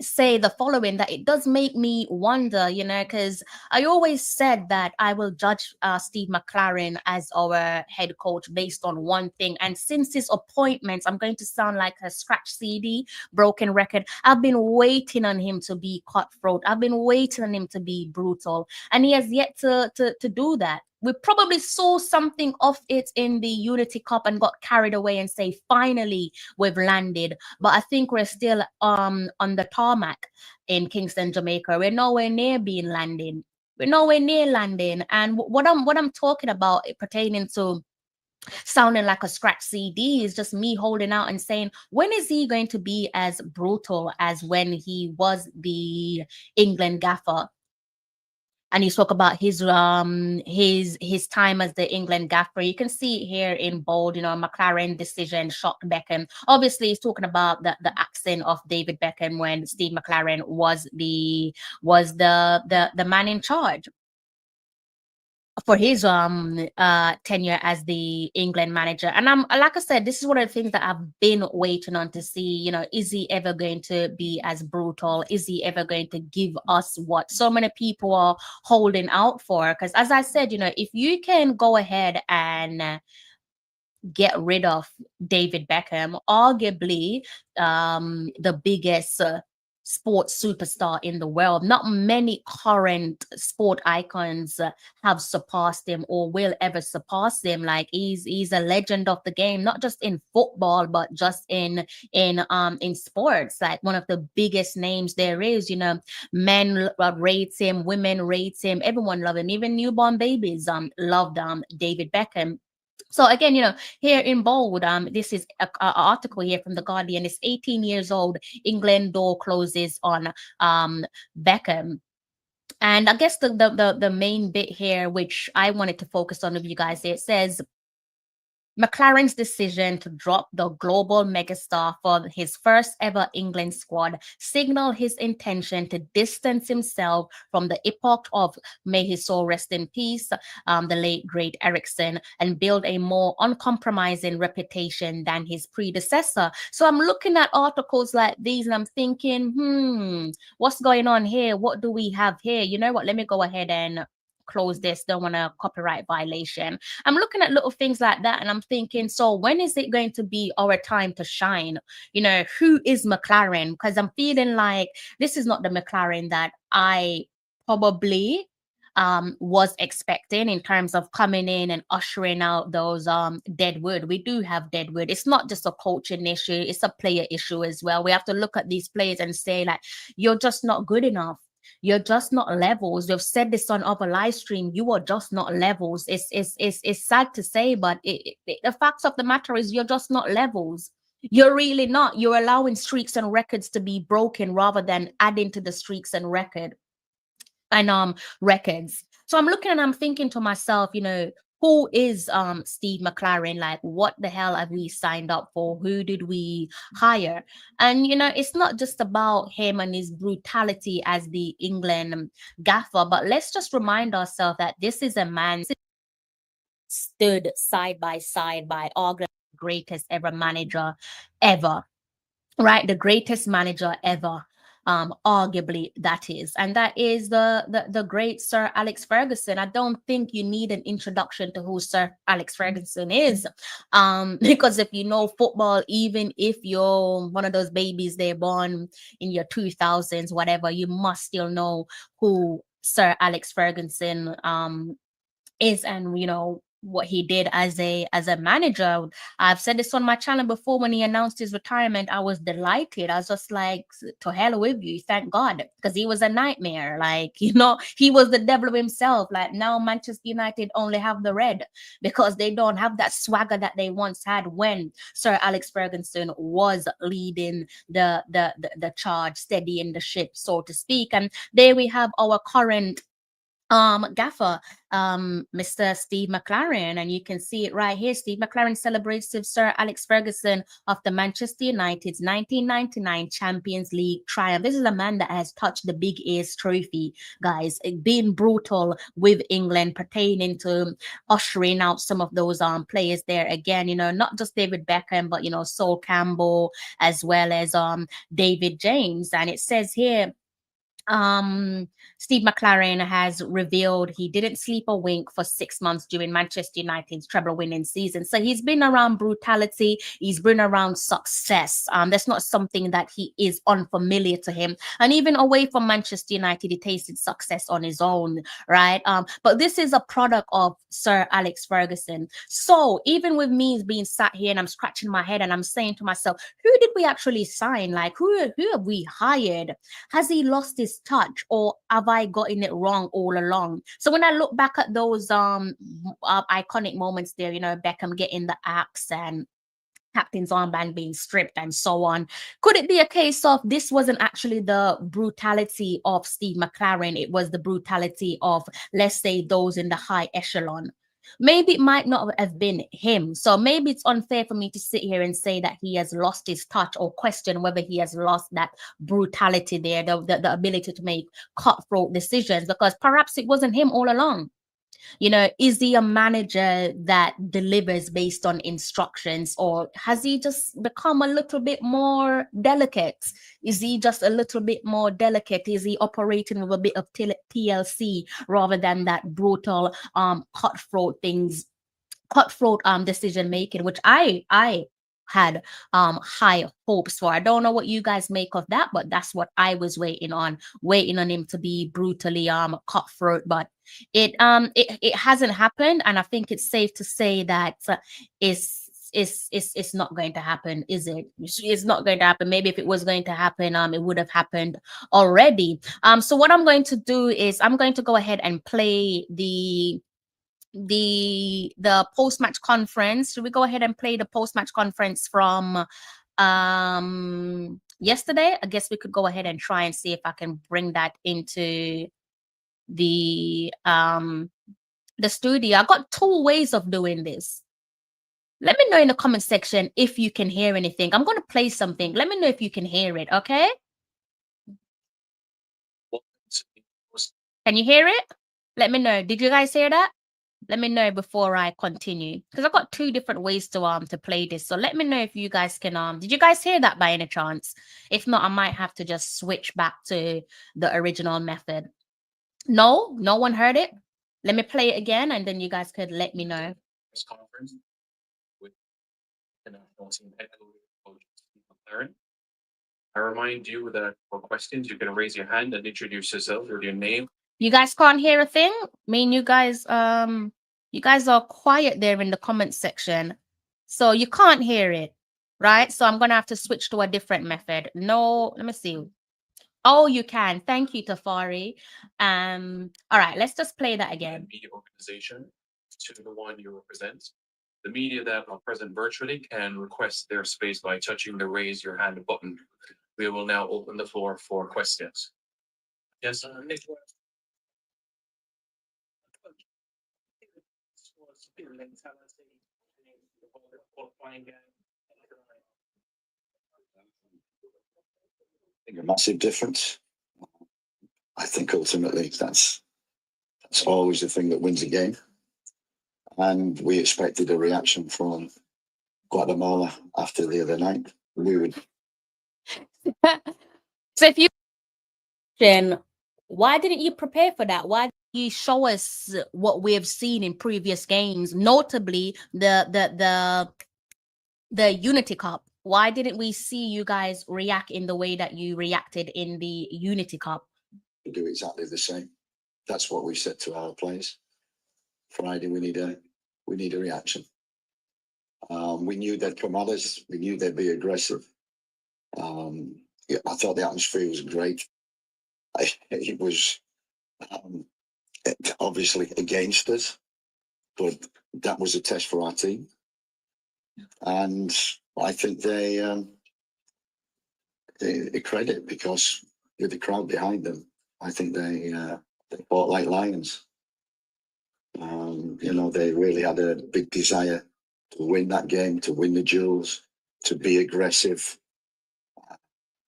say the following, that it does make me wonder, because I always said that I will judge Steve McLaren as our head coach based on one thing. And since his appointments, I'm going to sound like a scratch CD, broken record. I've been waiting on him to be cutthroat. I've been waiting on him to be brutal, and he has yet to do that. We probably saw something of it in the Unity Cup and got carried away and say, finally, we've landed. But I think we're still on the tarmac in Kingston, Jamaica. We're nowhere near being landing. We're nowhere near landing. And what I'm talking about pertaining to sounding like a scratch CD is just me holding out and saying, when is he going to be as brutal as when he was the England gaffer? And he spoke about his time as the England gaffer. You can see it here in bold, McLaren decision shocked Beckham. Obviously, he's talking about the accent of David Beckham when Steve McLaren was the man in charge for his tenure as the England manager. And I'm like I said, this is one of the things that I've been waiting on to see. Is he ever going to be as brutal? Is he ever going to give us what so many people are holding out for? Because as I said, if you can go ahead and get rid of David Beckham, arguably the biggest sports superstar in the world. Not many current sport icons have surpassed him or will ever surpass him. Like he's a legend of the game, not just in football, but just in sports. Like one of the biggest names there is. Men rate him, women rate him, everyone love him, even newborn babies loved David Beckham. So again, here in bold, this is an article here from The Guardian. It's 18 years old. England door closes on Beckham. And I guess the main bit here, which I wanted to focus on with you guys, it says, McLaren's decision to drop the global megastar for his first ever England squad signaled his intention to distance himself from the epoch of, may his soul rest in peace, the late great Ericsson, and build a more uncompromising reputation than his predecessor. So I'm looking at articles like these and I'm thinking, what's going on here? What do we have here? You know what? Let me go ahead and close this. Don't want a copyright violation. I'm looking at little things like that and I'm thinking, so when is it going to be our time to shine? You know, who is McLaren? Because I'm feeling like this is not the McLaren that I probably was expecting in terms of coming in and ushering out those deadwood. We do have deadwood. It's not just a coaching issue, it's a player issue as well. We have to look at these players and say, like, you're just not good enough. You're just not levels. We've said this on other live stream. You are just not levels. It's sad to say, but the facts of the matter is you're just not levels. You're really not. You're allowing streaks and records to be broken rather than adding to the streaks and records. So I'm looking and I'm thinking to myself, you know, who is Steve McLaren? Like, what the hell have we signed up for? Who did we hire? And you know, it's not just about him and his brutality as the England gaffer, but let's just remind ourselves that this is a man stood side by side by arguably the greatest ever manager ever, right? The greatest manager ever. Arguably that is the great Sir Alex Ferguson. I don't think you need an introduction to who Sir Alex Ferguson is, because if you know football, even if you're one of those babies they're born in your 2000s, whatever, you must still know who Sir Alex Ferguson is, and you know what he did as a manager. I've said this on my channel before. When he announced his retirement, I was delighted. I was just like, to hell with you, thank God, because he was a nightmare. Like, you know, he was the devil himself. Like, now Manchester United only have the red because they don't have that swagger that they once had when Sir Alex Ferguson was leading the charge, steadying the ship, so to speak. And there we have our current gaffer, Mr. Steve McLaren, and you can see it right here. Steve McLaren celebrates with Sir Alex Ferguson of the Manchester United's 1999 Champions League triumph. This is a man that has touched the Big Ace trophy, guys, being brutal with England, pertaining to ushering out some of those players there again, you know, not just David Beckham, but you know, Sol Campbell, as well as David James. And it says here, Steve McLaren has revealed he didn't sleep a wink for 6 months during Manchester United's treble winning season. So he's been around brutality, he's been around success. That's not something that he is unfamiliar to him. And even away from Manchester United, he tasted success on his own, right? But this is a product of Sir Alex Ferguson. So even with me being sat here and I'm scratching my head and I'm saying to myself, who did we actually sign? Like, who have we hired? Has he lost his touch, or have I gotten it wrong all along? So when I look back at those iconic moments there, you know, Beckham getting the axe and captain's armband being stripped and so on, could it be a case of this wasn't actually the brutality of Steve McLaren, it was the brutality of, let's say, those in the high echelon? Maybe it might not have been him. So maybe it's unfair for me to sit here and say that he has lost his touch, or question whether he has lost that brutality there, the ability to make cutthroat decisions, because perhaps it wasn't him all along. You know, is he a manager that delivers based on instructions, or has he just become a little bit more delicate? Is he just a little bit more delicate? Is he operating with a bit of TLC rather than that brutal cutthroat decision making, which I had high hopes for. I don't know what you guys make of that, but that's what I was waiting on him to be brutally cutthroat. But it hasn't happened, and I think it's safe to say that it's not going to happen, is it? It's not going to happen. Maybe if it was going to happen, it would have happened already. So what I'm going to do is I'm going to go ahead and play the post-match conference. Should we go ahead and play the post-match conference from yesterday? I guess we could go ahead and try and see if I can bring that into the studio. I got two ways of doing this. Let me know in the comment section if you can hear anything. I'm going to play something. Let me know if you can hear it, okay? Can you hear it? Let me know. Did you guys hear that? Let me know before I continue, because I've got two different ways to play this. So let me know if you guys can did you guys hear that by any chance? If not, I might have to just switch back to the original method. No one heard it. Let me play it again, and then you guys could let me know. Press conference with the national team head coach Steve McLaren. I remind you that for questions, you can raise your hand and introduce yourself with your name. You guys can't hear a thing? I mean, you guys are quiet there in the comment section. So you can't hear it, right? So I'm gonna have to switch to a different method. No, let me see. Oh, you can. Thank you, Tafari. All right, let's just play that again. Media organization to the one you represent. The media that are present virtually can request their space by touching the raise your hand button. We will now open the floor for questions. Yes, Nick. I think a massive difference. I think ultimately that's always the thing that wins a game. And we expected a reaction from Guatemala after the other night. We would. So if you why didn't you prepare for that? Why didn't you show us what we have seen in previous games, notably the Unity Cup? Why didn't we see you guys react in the way that you reacted in the Unity Cup? We do exactly the same. That's what we said to our players. Friday, we need a reaction. We knew they'd come at us. We knew they'd be aggressive. Yeah, I thought the atmosphere was great. It was obviously against us, but that was a test for our team. And I think they credit, because with the crowd behind them, I think they fought like lions. You know, they really had a big desire to win that game, to win the duels, to be aggressive,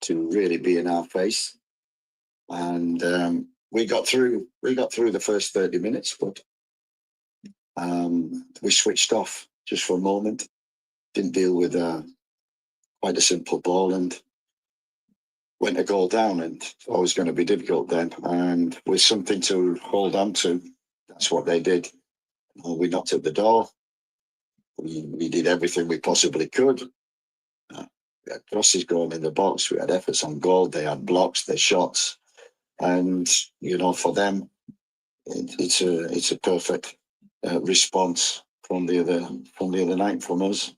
to really be in our face. And we got through the first 30 minutes, but we switched off just for a moment. Didn't deal with quite a simple ball, and went a goal down, and it's always going to be difficult then. And with something to hold on to, that's what they did. We knocked at the door. We did everything we possibly could. We had crosses going in the box. We had efforts on goal. They had blocks, their shots, and you know, for them, it's a perfect response from the other night from us.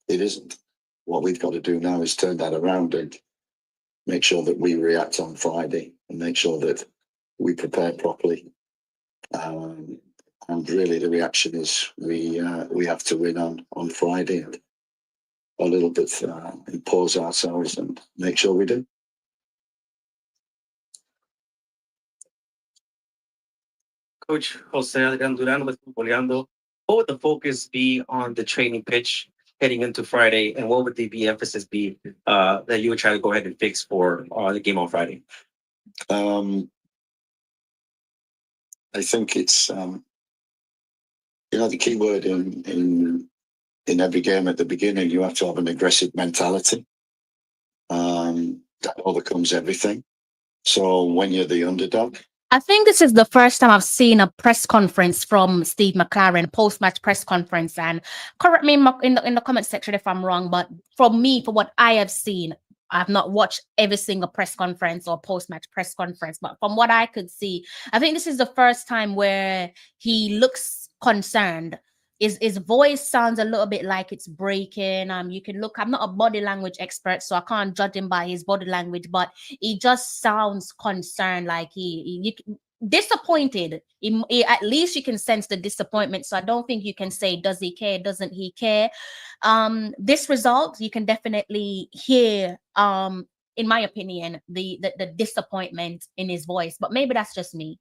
It isn't. What we've got to do now is turn that around and make sure that we react on Friday, and make sure that we prepare properly. And really, the reaction is we have to win on Friday, and a little bit impose ourselves and make sure we do. Coach Jose Adrian Duran with Boleando. What would the focus be on the training pitch heading into Friday, and what would the emphasis be that you would try to go ahead and fix for the game on Friday? I think it's you know, the key word in every game at the beginning, you have to have an aggressive mentality. That overcomes everything. So when you're the underdog, I think this is the first time I've seen a press conference from Steve McLaren, post-match press conference. And correct me in the comment section if I'm wrong, but for me, for what I have seen, I've not watched every single press conference or post-match press conference, but from what I could see, I think this is the first time where he looks concerned. His voice sounds a little bit like it's breaking. You can look, I'm not a body language expert, so I can't judge him by his body language, but he just sounds concerned, like he disappointed. At least you can sense the disappointment. So I don't think you can say, does he care? Doesn't he care? This result, you can definitely hear, in my opinion, the disappointment in his voice, but maybe that's just me.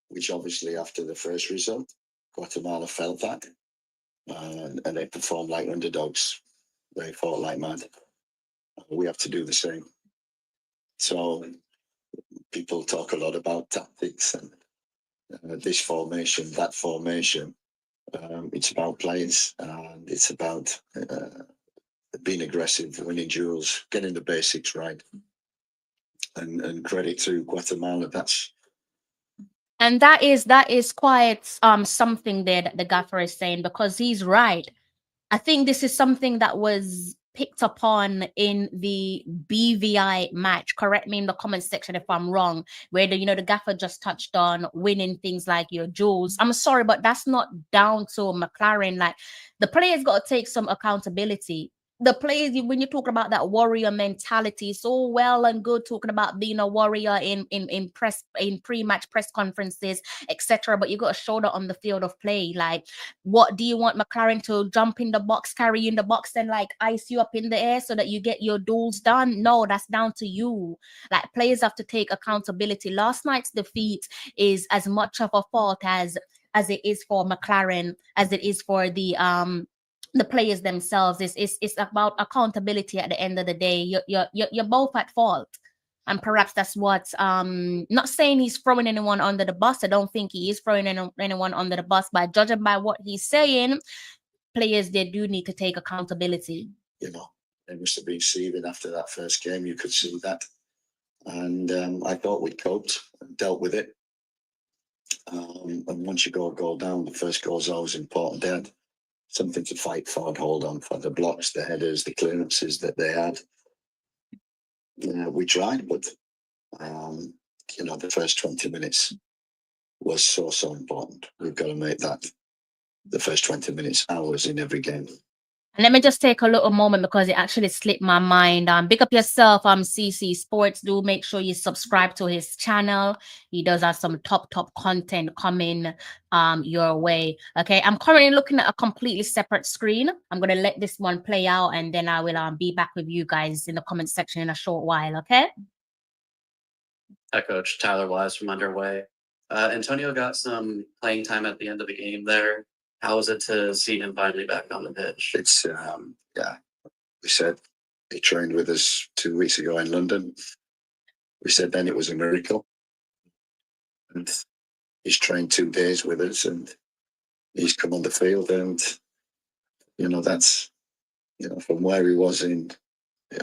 which obviously after the first result, Guatemala felt that. and they performed like underdogs. They fought like mad. We have to do the same. So people talk a lot about tactics and this formation, that formation. It's about players and it's about being aggressive, winning duels, getting the basics right. And credit to Guatemala. And that is quite something there that the gaffer is saying, because he's right. I think this is something that was picked upon in the BVI match. Correct me in the comment section if I'm wrong, where the gaffer just touched on winning things like your jewels. I'm sorry, but that's not down to McLaren. Like, the players got to take some accountability. The players, when you're talking about that warrior mentality, so well and good talking about being a warrior in pre-match press conferences, etc. But you got a shoulder on the field of play. Like, what do you want McLaren to jump in the box, carry in the box, and like ice you up in the air so that you get your duels done? No, that's down to you. Like, players have to take accountability. Last night's defeat is as much of a fault as it is for McLaren, as it is for the players themselves. It's about accountability at the end of the day. You're both at fault. And perhaps that's what, not saying he's throwing anyone under the bus. I don't think he is throwing anyone under the bus, but judging by what he's saying, players, they do need to take accountability. They must have been seething after that first game. You could see that. And I thought we coped and dealt with it. And once you go a goal down, the first goal is always important. They had something to fight for and hold on for, the blocks, the headers, the clearances that they had. We tried, but the first 20 minutes was so important. We've got to make that the first 20 minutes ours in every game. And let me just take a little moment because it actually slipped my mind. Big up yourself, CC Sports. Do make sure you subscribe to his channel. He does have some top content coming your way. Okay, I'm currently looking at a completely separate screen. I'm gonna let this one play out, and then I will be back with you guys in the comment section in a short while. Okay. Hi, Coach. Tyler Wise from Underway. Antonio got some playing time at the end of the game there. How was it to see him finally back on the pitch? It's, we said he trained with us 2 weeks ago in London. We said then it was a miracle. And he's trained 2 days with us and he's come on the field and, that's, from where he was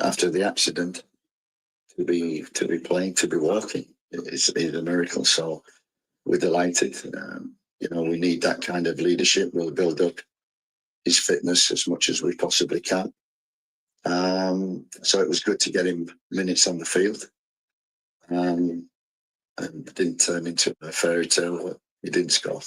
after the accident to be playing, to be walking, it's a miracle. So we're delighted. We need that kind of leadership. We'll build up his fitness as much as we possibly can. So it was good to get him minutes on the field. And it didn't turn into a fairy tale. He didn't score.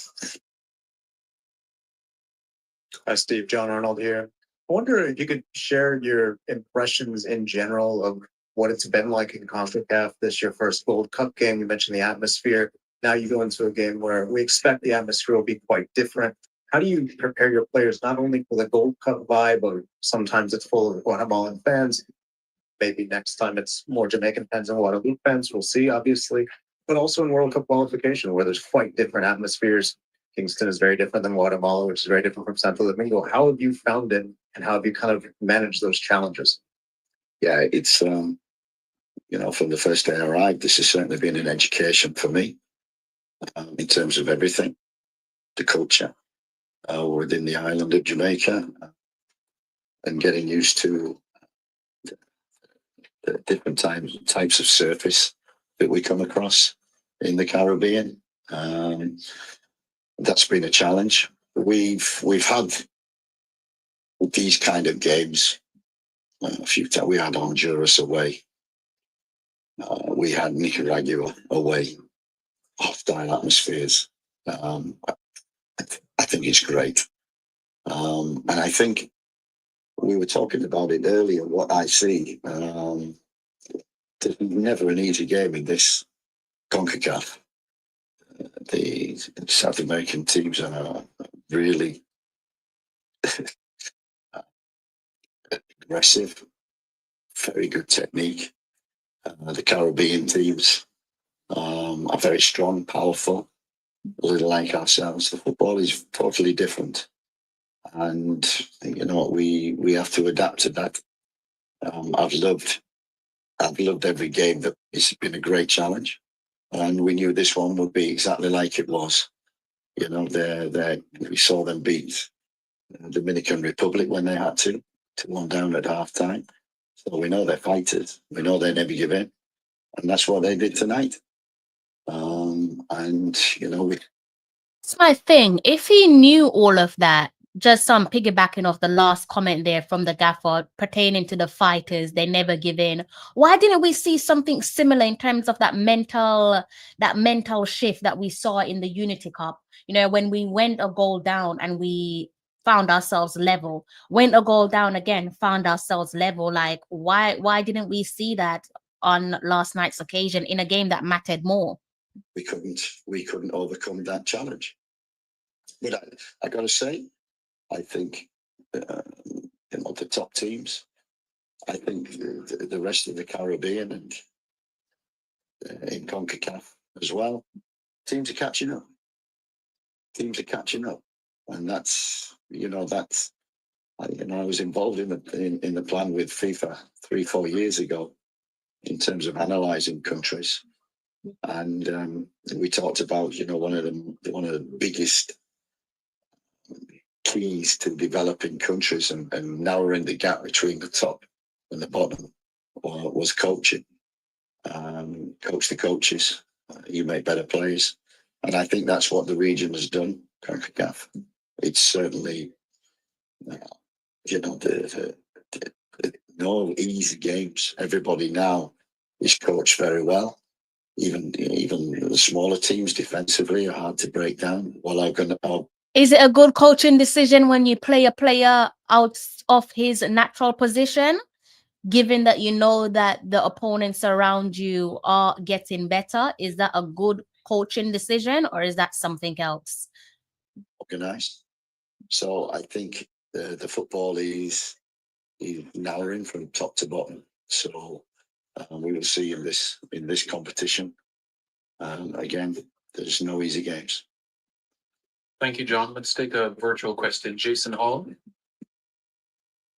Hi, Steve. John Arnold here. I wonder if you could share your impressions in general of what it's been like in Concacaf. This your first Gold Cup game. You mentioned the atmosphere. Now you go into a game where we expect the atmosphere will be quite different. How do you prepare your players not only for the Gold Cup vibe, but sometimes it's full of Guatemalan fans. Maybe next time it's more Jamaican fans and Guadeloupe fans. We'll see, obviously. But also in World Cup qualification, where there's quite different atmospheres. Kingston is very different than Guatemala, which is very different from Santo Domingo. How have you found it, and how have you kind of managed those challenges? Yeah, it's, from the first day I arrived, this has certainly been an education for me. In terms of everything, the culture within the island of Jamaica, and getting used to the different types of surface that we come across in the Caribbean. That's been a challenge. We've had these kind of games a few times. We had Honduras away. We had Nicaragua away. Hostile atmospheres. I think it's great. And I think we were talking about it earlier, what I see. There's never an easy game in this CONCACAF. The South American teams are really aggressive, very good technique. The Caribbean teams are very strong, powerful, a little like ourselves. The football is totally different. And you know, we have to adapt to that. I've loved every game. That it's been a great challenge, and we knew this one would be exactly like it was. You know, we saw them beat Dominican Republic when they had to 1 down at half time. So we know they're fighters. We know they never give in, and that's what they did tonight. And you know, That's my thing. If he knew all of that, just some piggybacking off the last comment there from the gaffer pertaining to the fighters, they never give in. Why didn't we see something similar in terms of that mental shift that we saw in the Unity Cup? You know, when we went a goal down and we found ourselves level, went a goal down again, found ourselves level. Like, why didn't we see that on last night's occasion in a game that mattered more? we couldn't overcome that challenge. But I got to say, I think you know, the top teams. I think the rest of the Caribbean and in Concacaf as well, teams are catching up. And that's, you know, I was involved in the plan with FIFA 3-4 years ago in terms of analysing countries, and we talked about, you know, one of the biggest keys to developing countries and narrowing the gap between the top and the bottom was coaching. Coach the coaches, you make better players, and I think that's what the region has done. CONCACAF. It's certainly, you know, no easy games. Everybody now is coached very well. Even the smaller teams defensively are hard to break down. Is it a good coaching decision when you play a player out of his natural position, given that you know that the opponents around you are getting better? Is that a good coaching decision, or is that something else? Organised. So I think the football is narrowing from top to bottom. So we will see in this competition. Again, there's no easy games. Thank you, John. Let's take a virtual question. Jason Hall.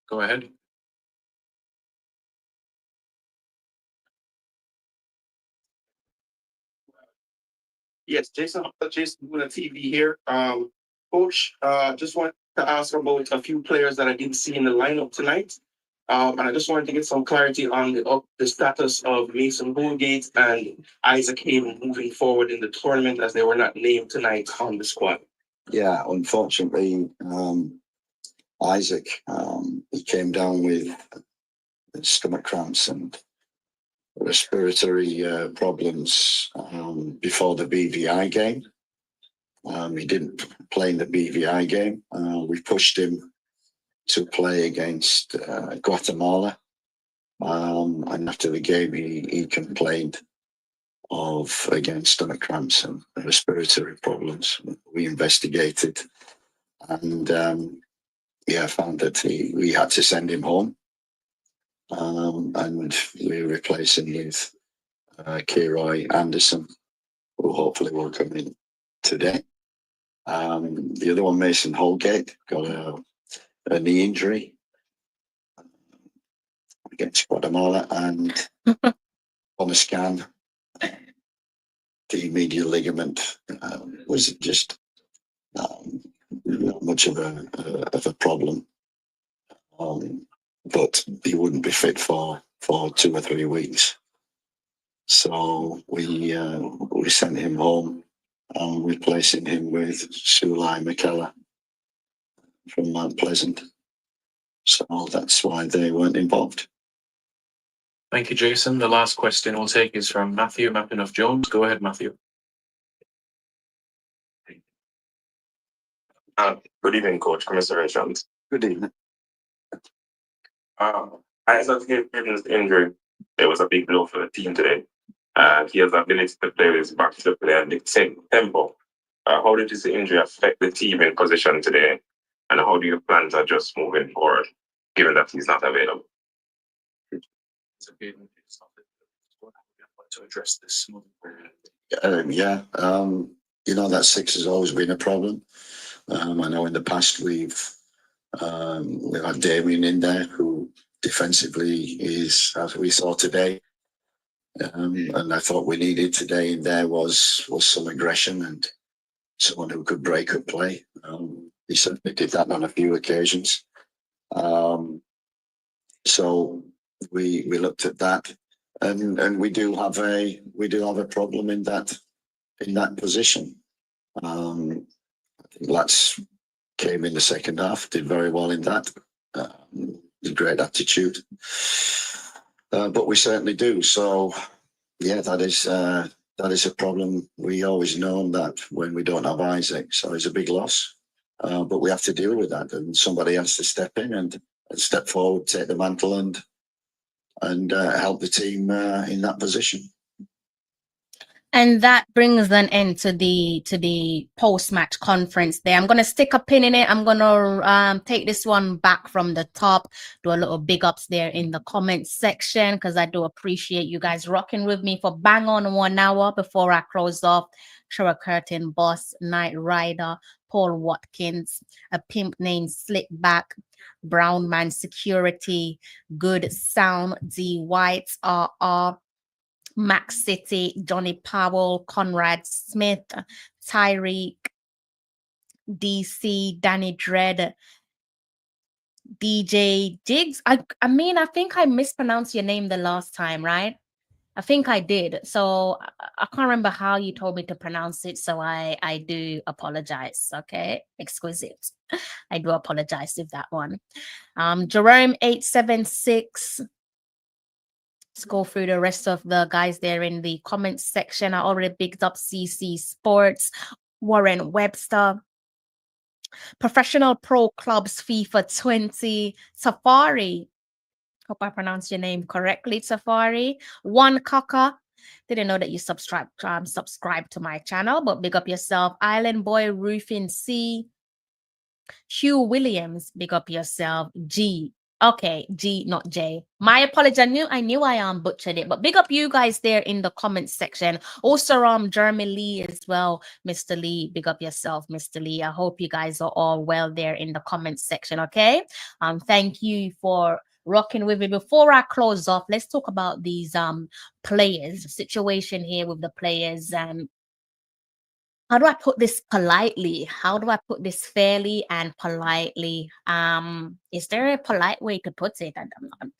Go ahead. Yes, Jason Luna TV here. Coach, just wanted to ask about a few players that I didn't see in the lineup tonight. And I just wanted to get some clarity on the status of Mason Holgate and Isaac Hayden moving forward in the tournament, as they were not named tonight on the squad. Yeah, unfortunately, Isaac, he came down with stomach cramps and respiratory problems before the BVI game. He didn't play in the BVI game. We pushed him to play against Guatemala. And after the game, he complained of, again, stomach cramps and respiratory problems. We investigated and found that we had to send him home. And we replaced him with Kiroy Anderson, who hopefully will come in today. The other one, Mason Holgate, got a knee injury against Guatemala, and on a scan, the medial ligament was just not much of a problem, but he wouldn't be fit for 2 or 3 weeks. So we sent him home, and replacing him with Sulai McKellar from Mount Pleasant. So that's why they weren't involved. Thank you, Jason. The last question we'll take is from Matthew Mappinoff Jones. Go ahead, Matthew. Good evening, Coach. Commiserations. Good evening. Isaac Hayden's injury, it was a big blow for the team today. He has the ability to play with his back to the play at the same tempo. How did this injury affect the team in position today? And how do you plan to adjust moving forward, given that he's not available? To address this moving forward. You know, that 6 has always been a problem. I know in the past we've We've had Damien in there, who defensively is, as we saw today. And I thought we needed today in there was some aggression and someone who could break up play. He certainly did that on a few occasions. So we looked at that, and we do have a problem in that position. I think Lats came in the second half, did very well in that. Great attitude, but we certainly do. So yeah, that is a problem. We always known that when we don't have Isaac, so it's a big loss. But we have to deal with that, and somebody has to step in and step forward, take the mantle, and help the team in that position. And that brings an end to the post-match conference there. I'm going to stick a pin in it. I'm going to take this one back from the top, do a little big ups there in the comments section, because I do appreciate you guys rocking with me for bang on 1 hour before I close off. Shower Curtain Boss, Night Rider, Paul Watkins, a pimp named Slickback, Brown Man Security, Good Sound, D White, RR, Max City, Johnny Powell, Conrad Smith, Tyreek, DC, Danny Dredd, DJ Diggs. I mean, I think I mispronounced your name the last time, right? I think I did. So I can't remember how you told me to pronounce it. So I do apologize. Okay. Exquisite. I do apologize if that one. Jerome 876. Let's go through the rest of the guys there in the comments section. I already picked up CC Sports, Warren Webster, Professional Pro Clubs FIFA 20, Safari. Hope I pronounced your name correctly, Safari. One Cocker. Didn't know that you subscribe to my channel, but big up yourself. Island Boy Roofing C. Hugh Williams, big up yourself. G. Okay, G, not J. My apology. I knew I butchered it, but big up you guys there in the comments section. Also, Jeremy Lee as well, Mr. Lee. Big up yourself, Mr. Lee. I hope you guys are all well there in the comments section. Okay. Thank you for rocking with me. Before I close off, let's talk about these players. Situation here with the players. How do I put this politely? How do I put this fairly and politely? Is there a polite way to put it? I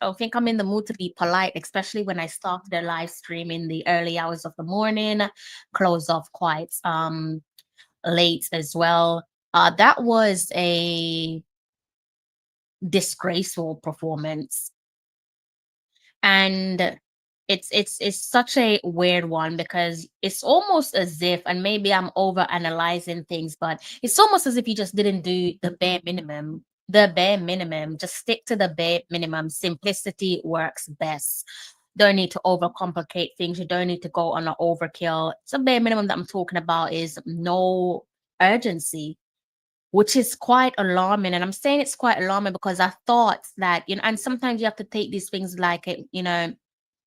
don't think I'm in the mood to be polite, especially when I started the live stream in the early hours of the morning, close off quite late as well. That was a disgraceful performance. And it's such a weird one, because it's almost as if, and maybe I'm over analyzing things, but it's almost as if you just didn't do the bare minimum. Just stick to the bare minimum. Simplicity works best. Don't need to overcomplicate things. You don't need to go on an overkill. So bare minimum that I'm talking about is no urgency, which is quite alarming. And I'm saying it's quite alarming because I thought that, and sometimes you have to take these things like,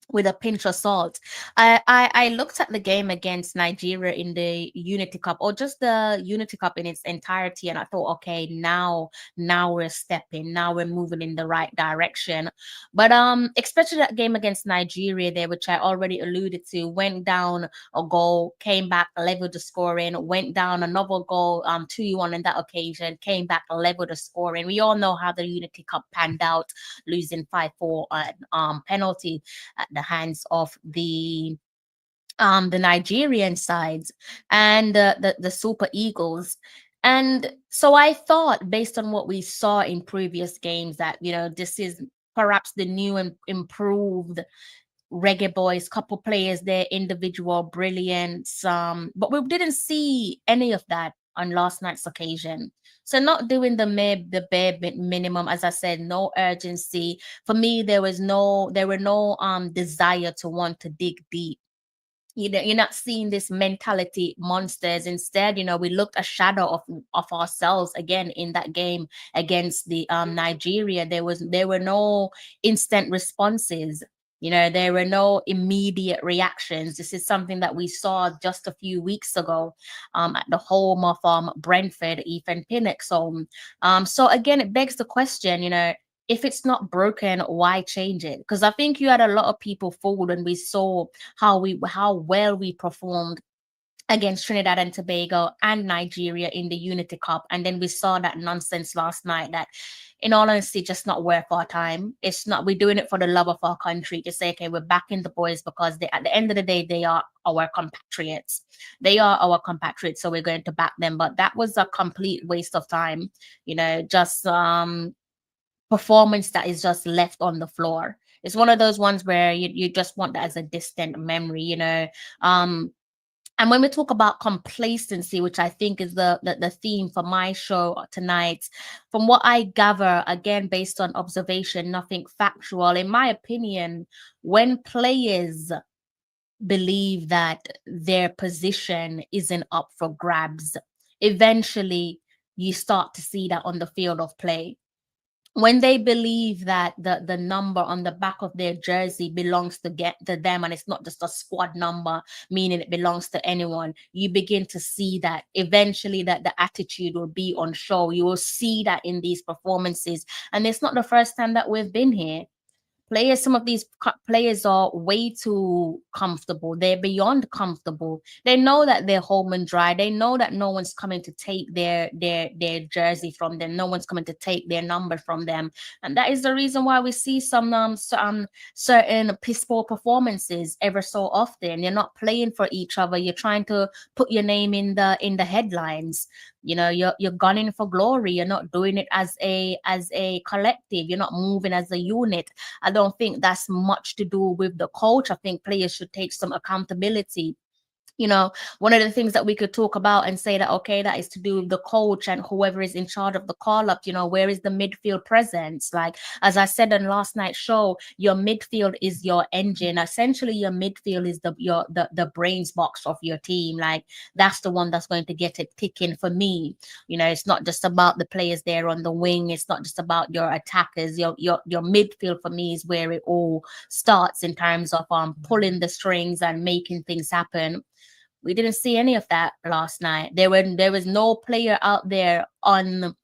with a pinch of salt. I looked at the game against Nigeria in the Unity Cup, or just the Unity Cup in its entirety, and I thought, okay, now we're stepping, now we're moving in the right direction. But especially that game against Nigeria there, which I already alluded to, went down a goal, came back, leveled the scoring, went down another goal, 2-1 on that occasion, came back, leveled the scoring. We all know how the Unity Cup panned out, losing 5-4 on penalty at the hands of the Nigerian sides and the Super Eagles. And so I thought, based on what we saw in previous games, that this is perhaps the new and improved Reggae Boyz. Couple players there, individual brilliance, but we didn't see any of that on last night's occasion. So not doing the bare minimum, as I said, no urgency. For me, there were no desire to want to dig deep. You're not seeing this mentality monsters. Instead, we looked a shadow of ourselves again in that game against the Nigeria. There were no instant responses. You know, there were no immediate reactions. This is something that we saw just a few weeks ago at the home of Brentford, Ethan Pinnock's home. So again, it begs the question, you know, if it's not broken, why change it? Because I think you had a lot of people fooled when we saw how well we performed against Trinidad and Tobago and Nigeria in the Unity Cup. And then we saw that nonsense last night that, in all honesty, just not worth our time. It's not, we're doing it for the love of our country to say, okay, we're backing the boys because they, at the end of the day, they are our compatriots. They are our compatriots, so we're going to back them. But that was a complete waste of time, you know, just performance that is just left on the floor. It's one of those ones where you just want that as a distant memory, you know. And when we talk about complacency, which I think is the theme for my show tonight, from what I gather, again, based on observation, nothing factual, in my opinion, when players believe that their position isn't up for grabs, eventually you start to see that on the field of play. When they believe that the number on the back of their jersey belongs to them, and it's not just a squad number, meaning it belongs to anyone, you begin to see that eventually that the attitude will be on show. You will see that in these performances, and it's not the first time that we've been here. Some of these players are way too comfortable. They're beyond comfortable. They know that they're home and dry. They know that no one's coming to take their jersey from them. No one's coming to take their number from them. And that is the reason why we see some certain piss poor performances ever so often. You're not playing for each other. You're trying to put your name in the headlines. You know, you're gunning for glory. You're not doing it as a collective. You're not moving as a unit. I don't think that's much to do with the coach. I think players should take some accountability. You know, one of the things that we could talk about and say that, okay, that is to do with the coach and whoever is in charge of the call up. You know, where is the midfield presence? Like, as I said on last night's show, your midfield is your engine. Essentially, your midfield is the brains box of your team. Like, that's the one that's going to get it ticking for me. You know, it's not just about the players there on the wing. It's not just about your attackers. Your midfield for me is where it all starts in terms of pulling the strings and making things happen. We didn't see any of that last night. There was no player out there on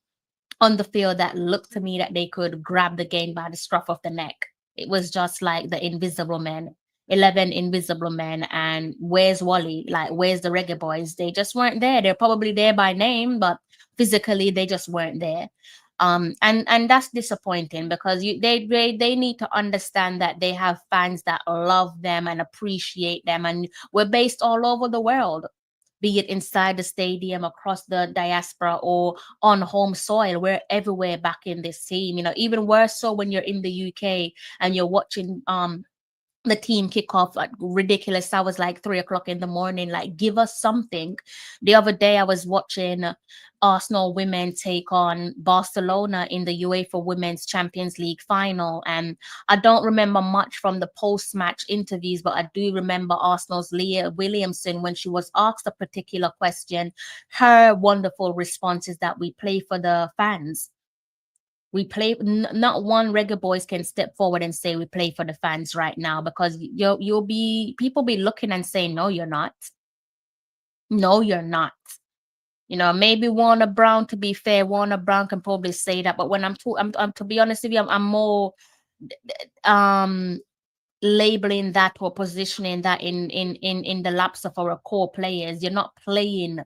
the field that looked to me that they could grab the game by the scruff of the neck. It was just like the invisible men, 11 invisible men. And where's Wally? Like, where's the Reggae Boyz? They just weren't there. They're probably there by name, but physically they just weren't there. And that's disappointing because they need to understand that they have fans that love them and appreciate them, and we're based all over the world, be it inside the stadium, across the diaspora, or on home soil. We're everywhere back in this team. You know, even worse so when you're in the UK and you're watching the team kick off at ridiculous hours, like 3 o'clock in the morning. Like, give us something. The other day I was watching Arsenal women take on Barcelona in the UEFA Women's Champions League final, and I don't remember much from the post-match interviews, but I do remember Arsenal's Leah Williamson, when she was asked a particular question, her wonderful response is that we play for the fans. We play, not one Reggae Boyz can step forward and say we play for the fans right now, because people be looking and saying, no, you're not. No, you're not. You know, maybe Warner Brown, to be fair, Warner Brown can probably say that, but when I'm to be honest with you, I'm more labeling that or positioning that in the laps of our core players. You're not playing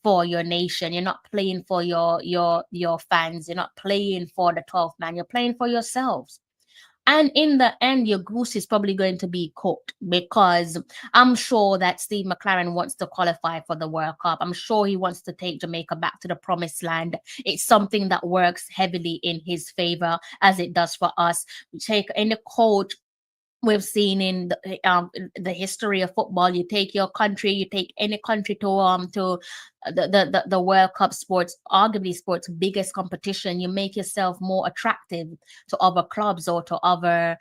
for your nation. You're not playing for your fans. You're not playing for the 12th man. You're playing for yourselves. And in the end, your goose is probably going to be cooked, because I'm sure that Steve McLaren wants to qualify for the World Cup. I'm sure he wants to take Jamaica back to the promised land. It's something that works heavily in his favor, as it does for us. We take any coach we've seen in the history of football. You take your country, you take any country to the World Cup sports, arguably sports biggest competition, you make yourself more attractive to other clubs or to other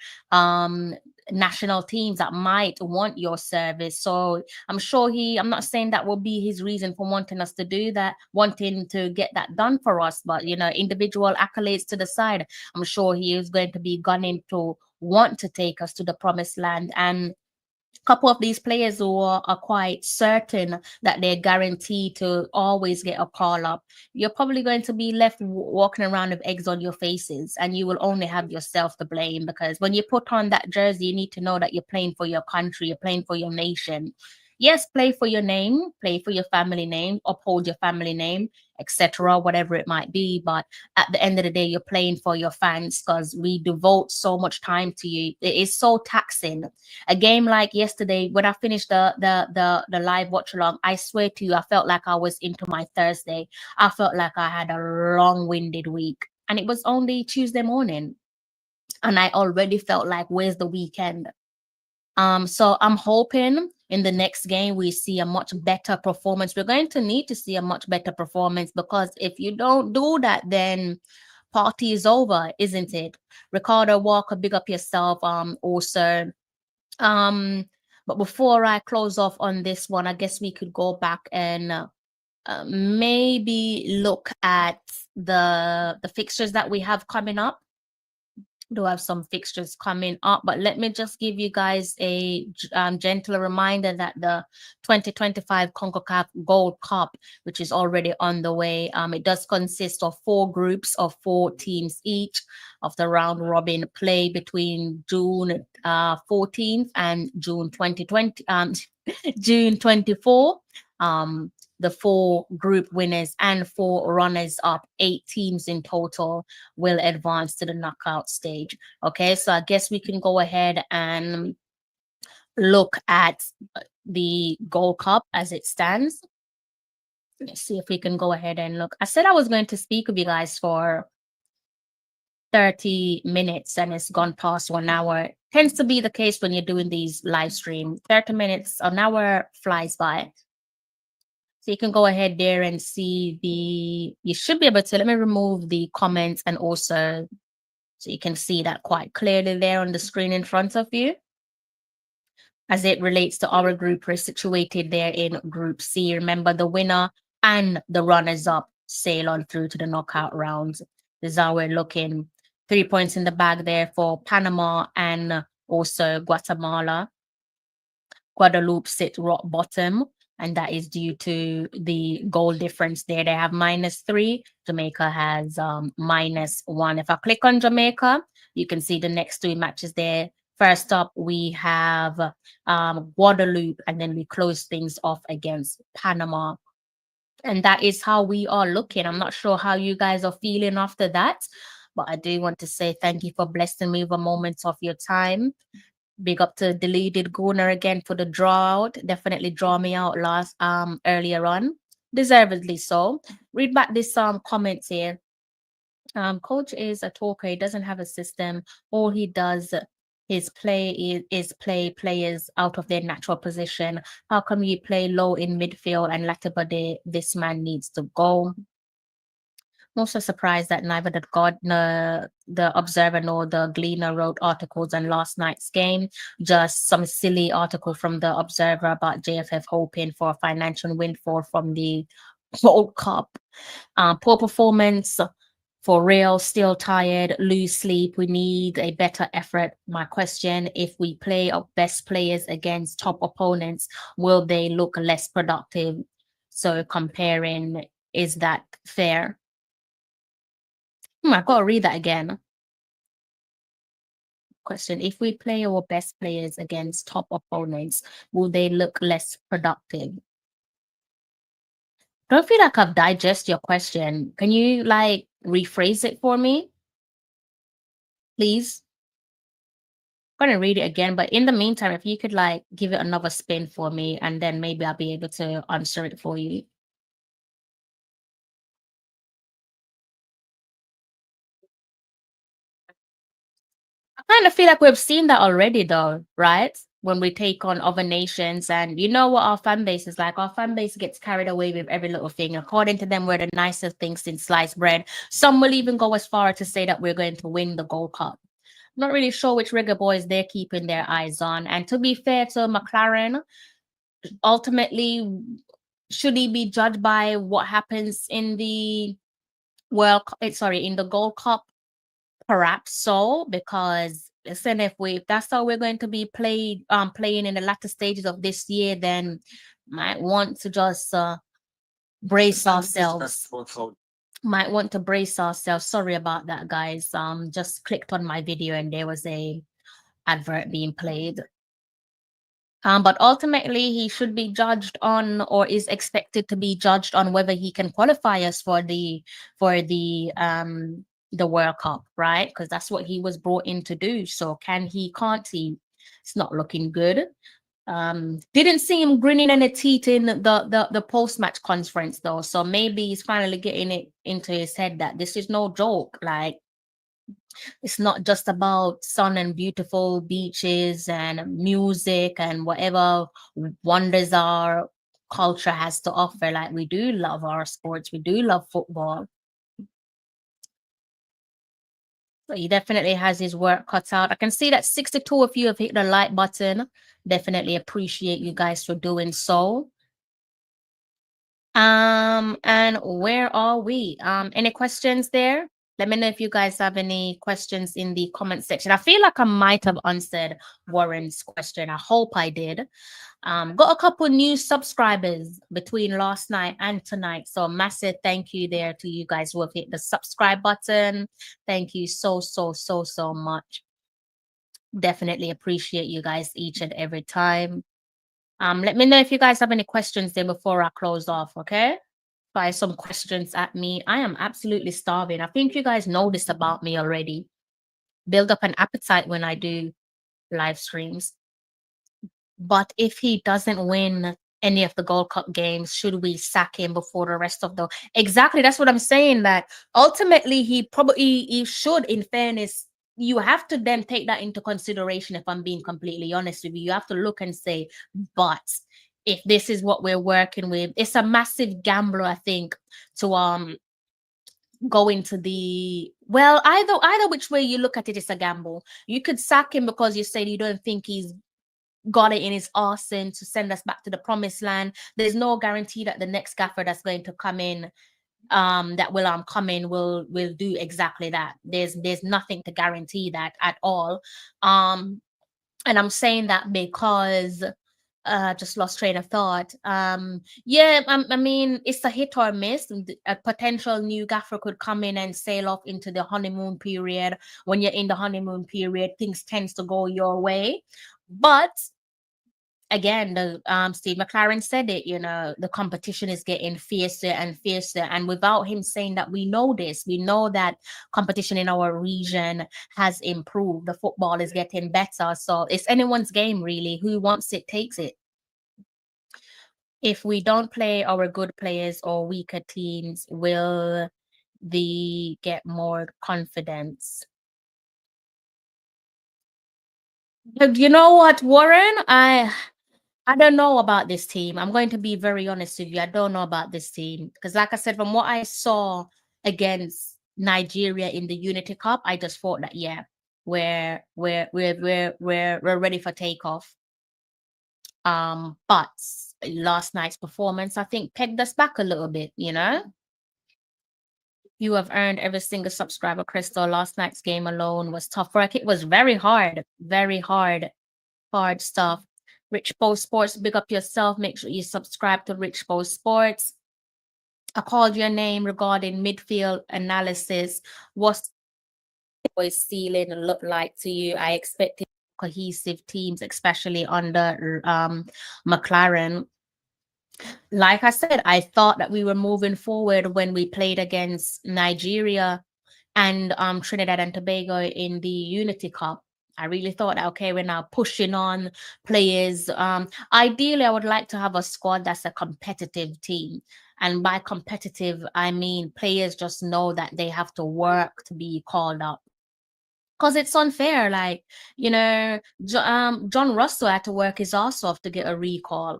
national teams that might want your service. So I'm sure I'm not saying that will be his reason for wanting us to do that, wanting to get that done for us, but individual accolades to the side, I'm sure he is going to be gunning to want to take us to the promised land. And couple of these players who are quite certain that they're guaranteed to always get a call up, you're probably going to be left walking around with eggs on your faces, and you will only have yourself to blame, because when you put on that jersey, you need to know that you're playing for your country, you're playing for your nation. Yes, play for your name, play for your family name, uphold your family name, etc., whatever it might be. But at the end of the day, you're playing for your fans, because we devote so much time to you. It is so taxing. A game like yesterday, when I finished the live watch along, I swear to you, I felt like I was into my Thursday. I felt like I had a long-winded week, and it was only Tuesday morning, and I already felt like, where's the weekend? So I'm hoping in the next game we see a much better performance. We're going to need to see a much better performance, because if you don't do that, then party is over, isn't it? Ricardo Walker, big up yourself. Also, but before I close off on this one, I guess we could go back and maybe look at the fixtures that we have coming up. Do have some fixtures coming up, but let me just give you guys a gentle reminder that the 2025 Concacaf Gold Cup, which is already on the way, it does consist of 4 groups of 4 teams each, of the round robin play between June 14th and June 2020, June 24. The 4 group winners and 4 runners up, 8 teams in total, will advance to the knockout stage. Okay, so I guess we can go ahead and look at the Gold Cup as it stands. Let's see if we can go ahead and look. I said I was going to speak with you guys for 30 minutes, and it's gone past 1 hour. Tends to be the case when you're doing these live stream. 30 minutes, an hour flies by. So you can go ahead there and see you should be able to, let me remove the comments, and also so you can see that quite clearly there on the screen in front of you. As it relates to our group, we're situated there in Group C. Remember, the winner and the runners up sail on through to the knockout rounds. This is how we're looking. 3 points in the bag there for Panama and also Guatemala. Guadeloupe sit rock bottom, and that is due to the goal difference there. They have -3. Jamaica has -1. If I click on Jamaica, you can see the next 3 matches there. First up, we have Guadeloupe, and then we close things off against Panama. And that is how we are looking. I'm not sure how you guys are feeling after that, but I do want to say thank you for blessing me with a moment of your time. Big up to Deleted Gunner again for the draw out. Definitely draw me out earlier on. Deservedly so. Read back this comments here. Coach is a talker. He doesn't have a system. All he does is play players out of their natural position. How come you play low in midfield and Latibade? This man needs to go. I'm also surprised that neither the Observer nor the Gleaner wrote articles on last night's game. Just some silly article from the Observer about JFF hoping for a financial windfall from the Gold Cup. Poor performance for real, still tired, lose sleep. We need a better effort. My question, if we play our best players against top opponents, will they look less productive? So comparing, is that fair? I gotta read that again. Question, if we play our best players against top opponents, will they look less productive? Don't feel like I've digested your question. Can you rephrase it for me? Please. I'm gonna read it again, but in the meantime, if you could give it another spin for me, and then maybe I'll be able to answer it for you. I kind of feel like we've seen that already though, right? when we take on other nations. And you know what our fan base is like. Our fan base gets carried away with every little thing. According to them, we're the nicest thing since sliced bread. Some will even go as far to say that we're going to win the Gold Cup. Not really sure which Reggae Boyz they're keeping their eyes on. And to be fair to McLaren, ultimately, should he be judged by what happens in the in the Gold Cup? Perhaps so, because listen, if that's how we're going to be playing in the latter stages of this year, then might want to just brace ourselves. Might want to brace ourselves. Sorry about that, guys. Just clicked on my video and there was a advert being played. But ultimately, he should be judged on, or is expected to be judged on, whether he can qualify us for the World Cup, right? Because that's what he was brought in to do. So can't he? It's not looking good. Didn't see him grinning any teeth in the post-match conference though. So maybe he's finally getting it into his head that this is no joke. Like, it's not just about sun and beautiful beaches and music and whatever wonders our culture has to offer. Like, we do love our sports. We do love football. So he definitely has his work cut out. I can see that 62 of you have hit the like button. Definitely appreciate you guys for doing so. And where are we? Any questions there? Let me know if you guys have any questions in the comment section. I feel like I might have answered Warren's question. I hope I did. Got a couple new subscribers between last night and tonight. So massive thank you there to you guys who have hit the subscribe button. Thank you so much. Definitely appreciate you guys each and every time. Let me know if you guys have any questions there before I close off, okay? Fire some questions at me. I am absolutely starving. I think you guys know this about me already. Build up an appetite when I do live streams. But if he doesn't win any of the Gold Cup games, should we sack him before the rest of the... Exactly, that's what I'm saying. That ultimately he should, in fairness. You have to then take that into consideration. If I'm being completely honest with you, you have to look and say, but if this is what we're working with, it's a massive gamble, I think, to go into the... Well, either which way you look at it, it's a gamble. You could sack him because you said you don't think he's got it in his arsenal to send us back to the promised land. There's no guarantee that the next gaffer that's going to come in that will come in will do exactly that. There's nothing to guarantee that at all. And I'm saying that because just lost train of thought. Yeah, I mean, it's a hit or miss. A potential new gaffer could come in and sail off into the honeymoon period. When you're in the honeymoon period, things tends to go your way. But again, the Steve McLaren said it, you know, the competition is getting fiercer and fiercer. And without him saying that, we know this. We know that competition in our region has improved. The football is getting better. So it's anyone's game, really. Who wants it takes it. If we don't play our good players or weaker teams, will they get more confidence? You know what, Warren? I don't know about this team. I'm going to be very honest with you. I don't know about this team because, like I said, from what I saw against Nigeria in the Unity Cup, I just thought that we're ready for takeoff. But last night's performance, I think, pegged us back a little bit. You know, you have earned every single subscriber, Crystal. Last night's game alone was tough work. It was very hard stuff. Rich Post Sports, big up yourself. Make sure you subscribe to Rich Post Sports. I called your name regarding midfield analysis. What's the ceiling look like to you? I expected cohesive teams, especially under McLaren. Like I said, I thought that we were moving forward when we played against Nigeria and Trinidad and Tobago in the Unity Cup. I really thought, okay, we're now pushing on players. Ideally, I would like to have a squad that's a competitive team. And by competitive, I mean players just know that they have to work to be called up. Because it's unfair. Like, you know, John Russell had to work his ass off to get a recall.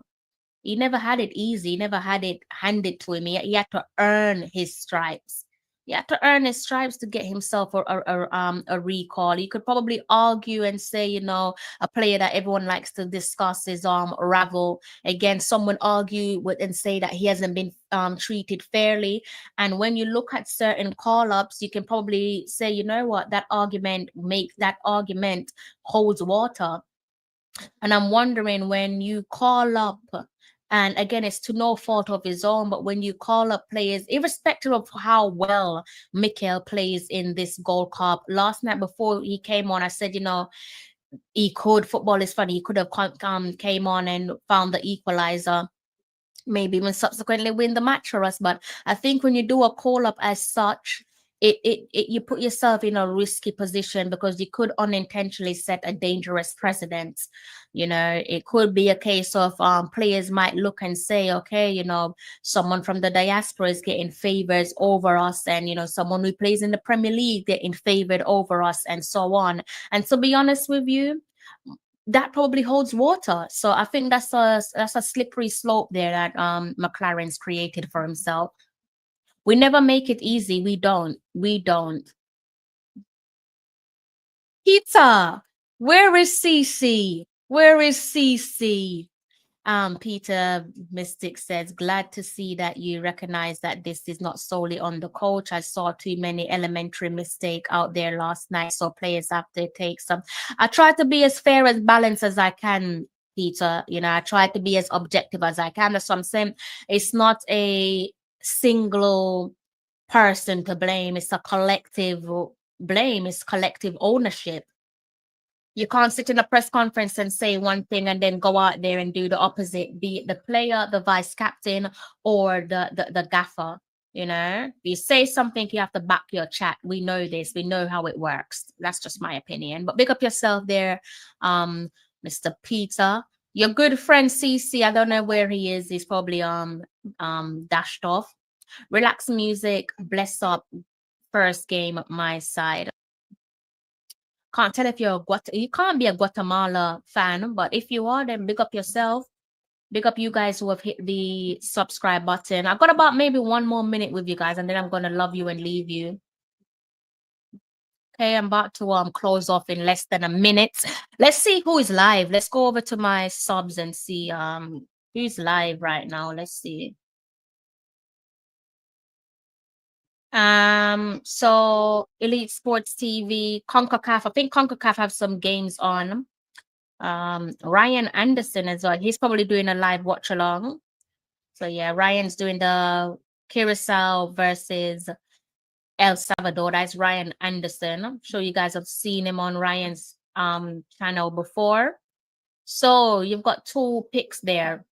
He never had it easy. He never had it handed to him. He had to earn his stripes. He had to earn his stripes to get himself a recall. You could probably argue and say, you know, a player that everyone likes to discuss is Ravel. Again, someone argue with and say that he hasn't been treated fairly. And when you look at certain call-ups, you can probably say, you know what, that argument holds water. And I'm wondering, when you call up, and again, it's to no fault of his own, but when you call up players, irrespective of how well Mikel plays in this Gold Cup, last night before he came on, I said, you know, football is funny, he could have came on and found the equalizer, maybe even subsequently win the match for us. But I think when you do a call up as such, you put yourself in a risky position, because you could unintentionally set a dangerous precedent. You know, it could be a case of players might look and say, okay, you know, someone from the diaspora is getting favors over us, and, you know, someone who plays in the Premier League getting favored over us, and so on. And to be honest with you, that probably holds water. So I think that's a slippery slope there that McLaren's created for himself. We never make it easy. We don't. Peter, where is CC? Where is CC? Peter Mystic says, glad to see that you recognize that this is not solely on the coach. I saw too many elementary mistakes out there last night, so players have to take some. I try to be as fair and balanced as I can, Peter. You know, I try to be as objective as I can. That's what I'm saying. It's not a single person to blame. It's a collective blame. It's collective ownership. You can't sit in a press conference and say one thing and then go out there and do the opposite, be it the player, the vice captain, or the gaffer. You know, if you say something, you have to back your chat. We know this. We know how it works. That's just my opinion. But big up yourself there, Mr. Peter. Your good friend CC, I don't know where he is. He's probably dashed off. Relax music, bless up. First game at my side. Can't tell if you're you can't be a Guatemala fan, but if you are, then big up yourself. Big up you guys who have hit the subscribe button. I've got about maybe 1 more minute with you guys, and then I'm gonna love you and leave you. Okay, I'm about to close off in less than a minute. Let's see who is live. Let's go over to my subs and see who's live right now. Let's see. So Elite Sports TV, Concacaf. I think Concacaf have some games on. Ryan Anderson as well. He's probably doing a live watch along. So yeah, Ryan's doing the Curacao versus El Salvador. That's Ryan Anderson. I'm sure you guys have seen him on Ryan's channel before. So you've got 2 picks there.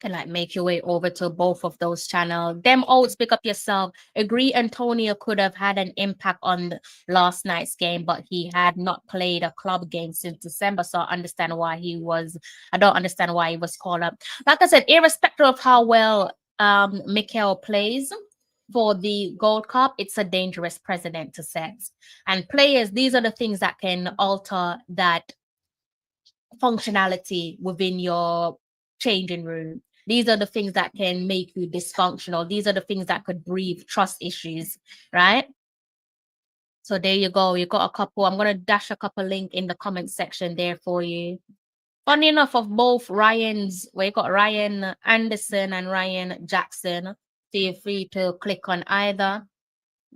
Can like make your way over to both of those channels. Them odds, pick up yourself. Agree Antonio could have had an impact on last night's game, but he had not played a club game since December. So I don't understand why he was called up. Like I said, irrespective of how well Mikel plays for the Gold Cup, it's a dangerous precedent to set. And players, these are the things that can alter that functionality within your changing room. These are the things that can make you dysfunctional. These are the things that could breed trust issues, right? So there you go. You got a couple. I'm going to dash a couple link in the comment section there for you. Funny enough, of both Ryan's, you got Ryan Anderson and Ryan Jackson. Feel free to click on either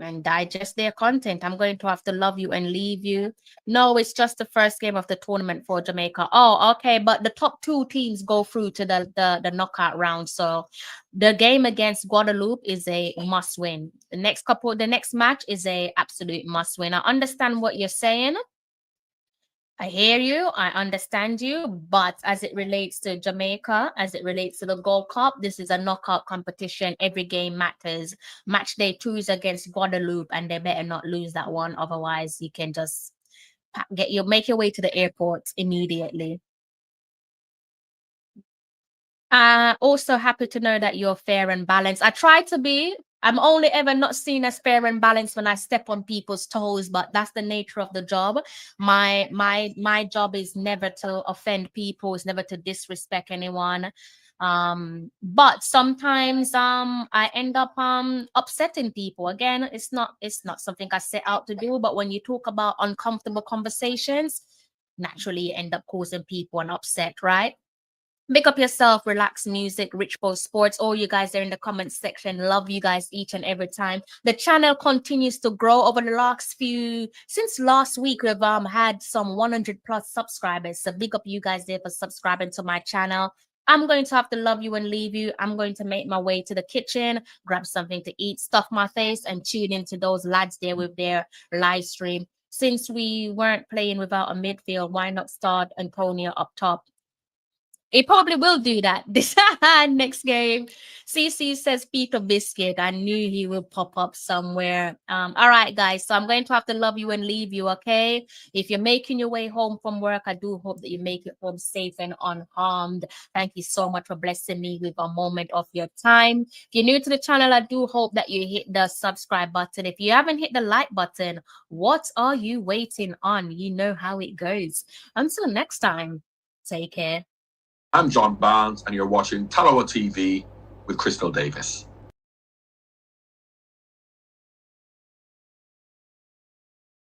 and digest their content. I'm going to have to love you and leave you. No, it's just the first game of the tournament for Jamaica. Oh, okay, but the top 2 teams go through to the knockout round. So the game against Guadeloupe is a must win. The next match is a absolute must win. I understand what you're saying. I hear you, I understand you, but as it relates to Jamaica, as it relates to the Gold Cup, this is a knockout competition. Every game matters. Match day 2 is against Guadeloupe, and they better not lose that one. Otherwise, you can just make your way to the airport immediately. Also happy to know that you're fair and balanced. I try to be. I'm only ever not seen as fair and balanced when I step on people's toes, but that's the nature of the job. My job is never to offend people, it's never to disrespect anyone. But sometimes I end up upsetting people. Again, it's not something I set out to do, but when you talk about uncomfortable conversations, naturally you end up causing people an upset, right? Big up yourself, Relax Music, Richbow Sports, all you guys there in the comments section. Love you guys each and every time. The channel continues to grow over the since last week, we've had some 100+ subscribers. So big up you guys there for subscribing to my channel. I'm going to have to love you and leave you. I'm going to make my way to the kitchen, grab something to eat, stuff my face, and tune into those lads there with their live stream. Since we weren't playing without a midfield, why not start Antonio up top? He probably will do that this next game. CC says Peter Biscuit. I knew he will pop up somewhere. All right, guys. So I'm going to have to love you and leave you, okay? If you're making your way home from work, I do hope that you make it home safe and unharmed. Thank you so much for blessing me with a moment of your time. If you're new to the channel, I do hope that you hit the subscribe button. If you haven't hit the like button, what are you waiting on? You know how it goes. Until next time, take care. I'm John Barnes, and you're watching Talawa TV with Crystal Davis.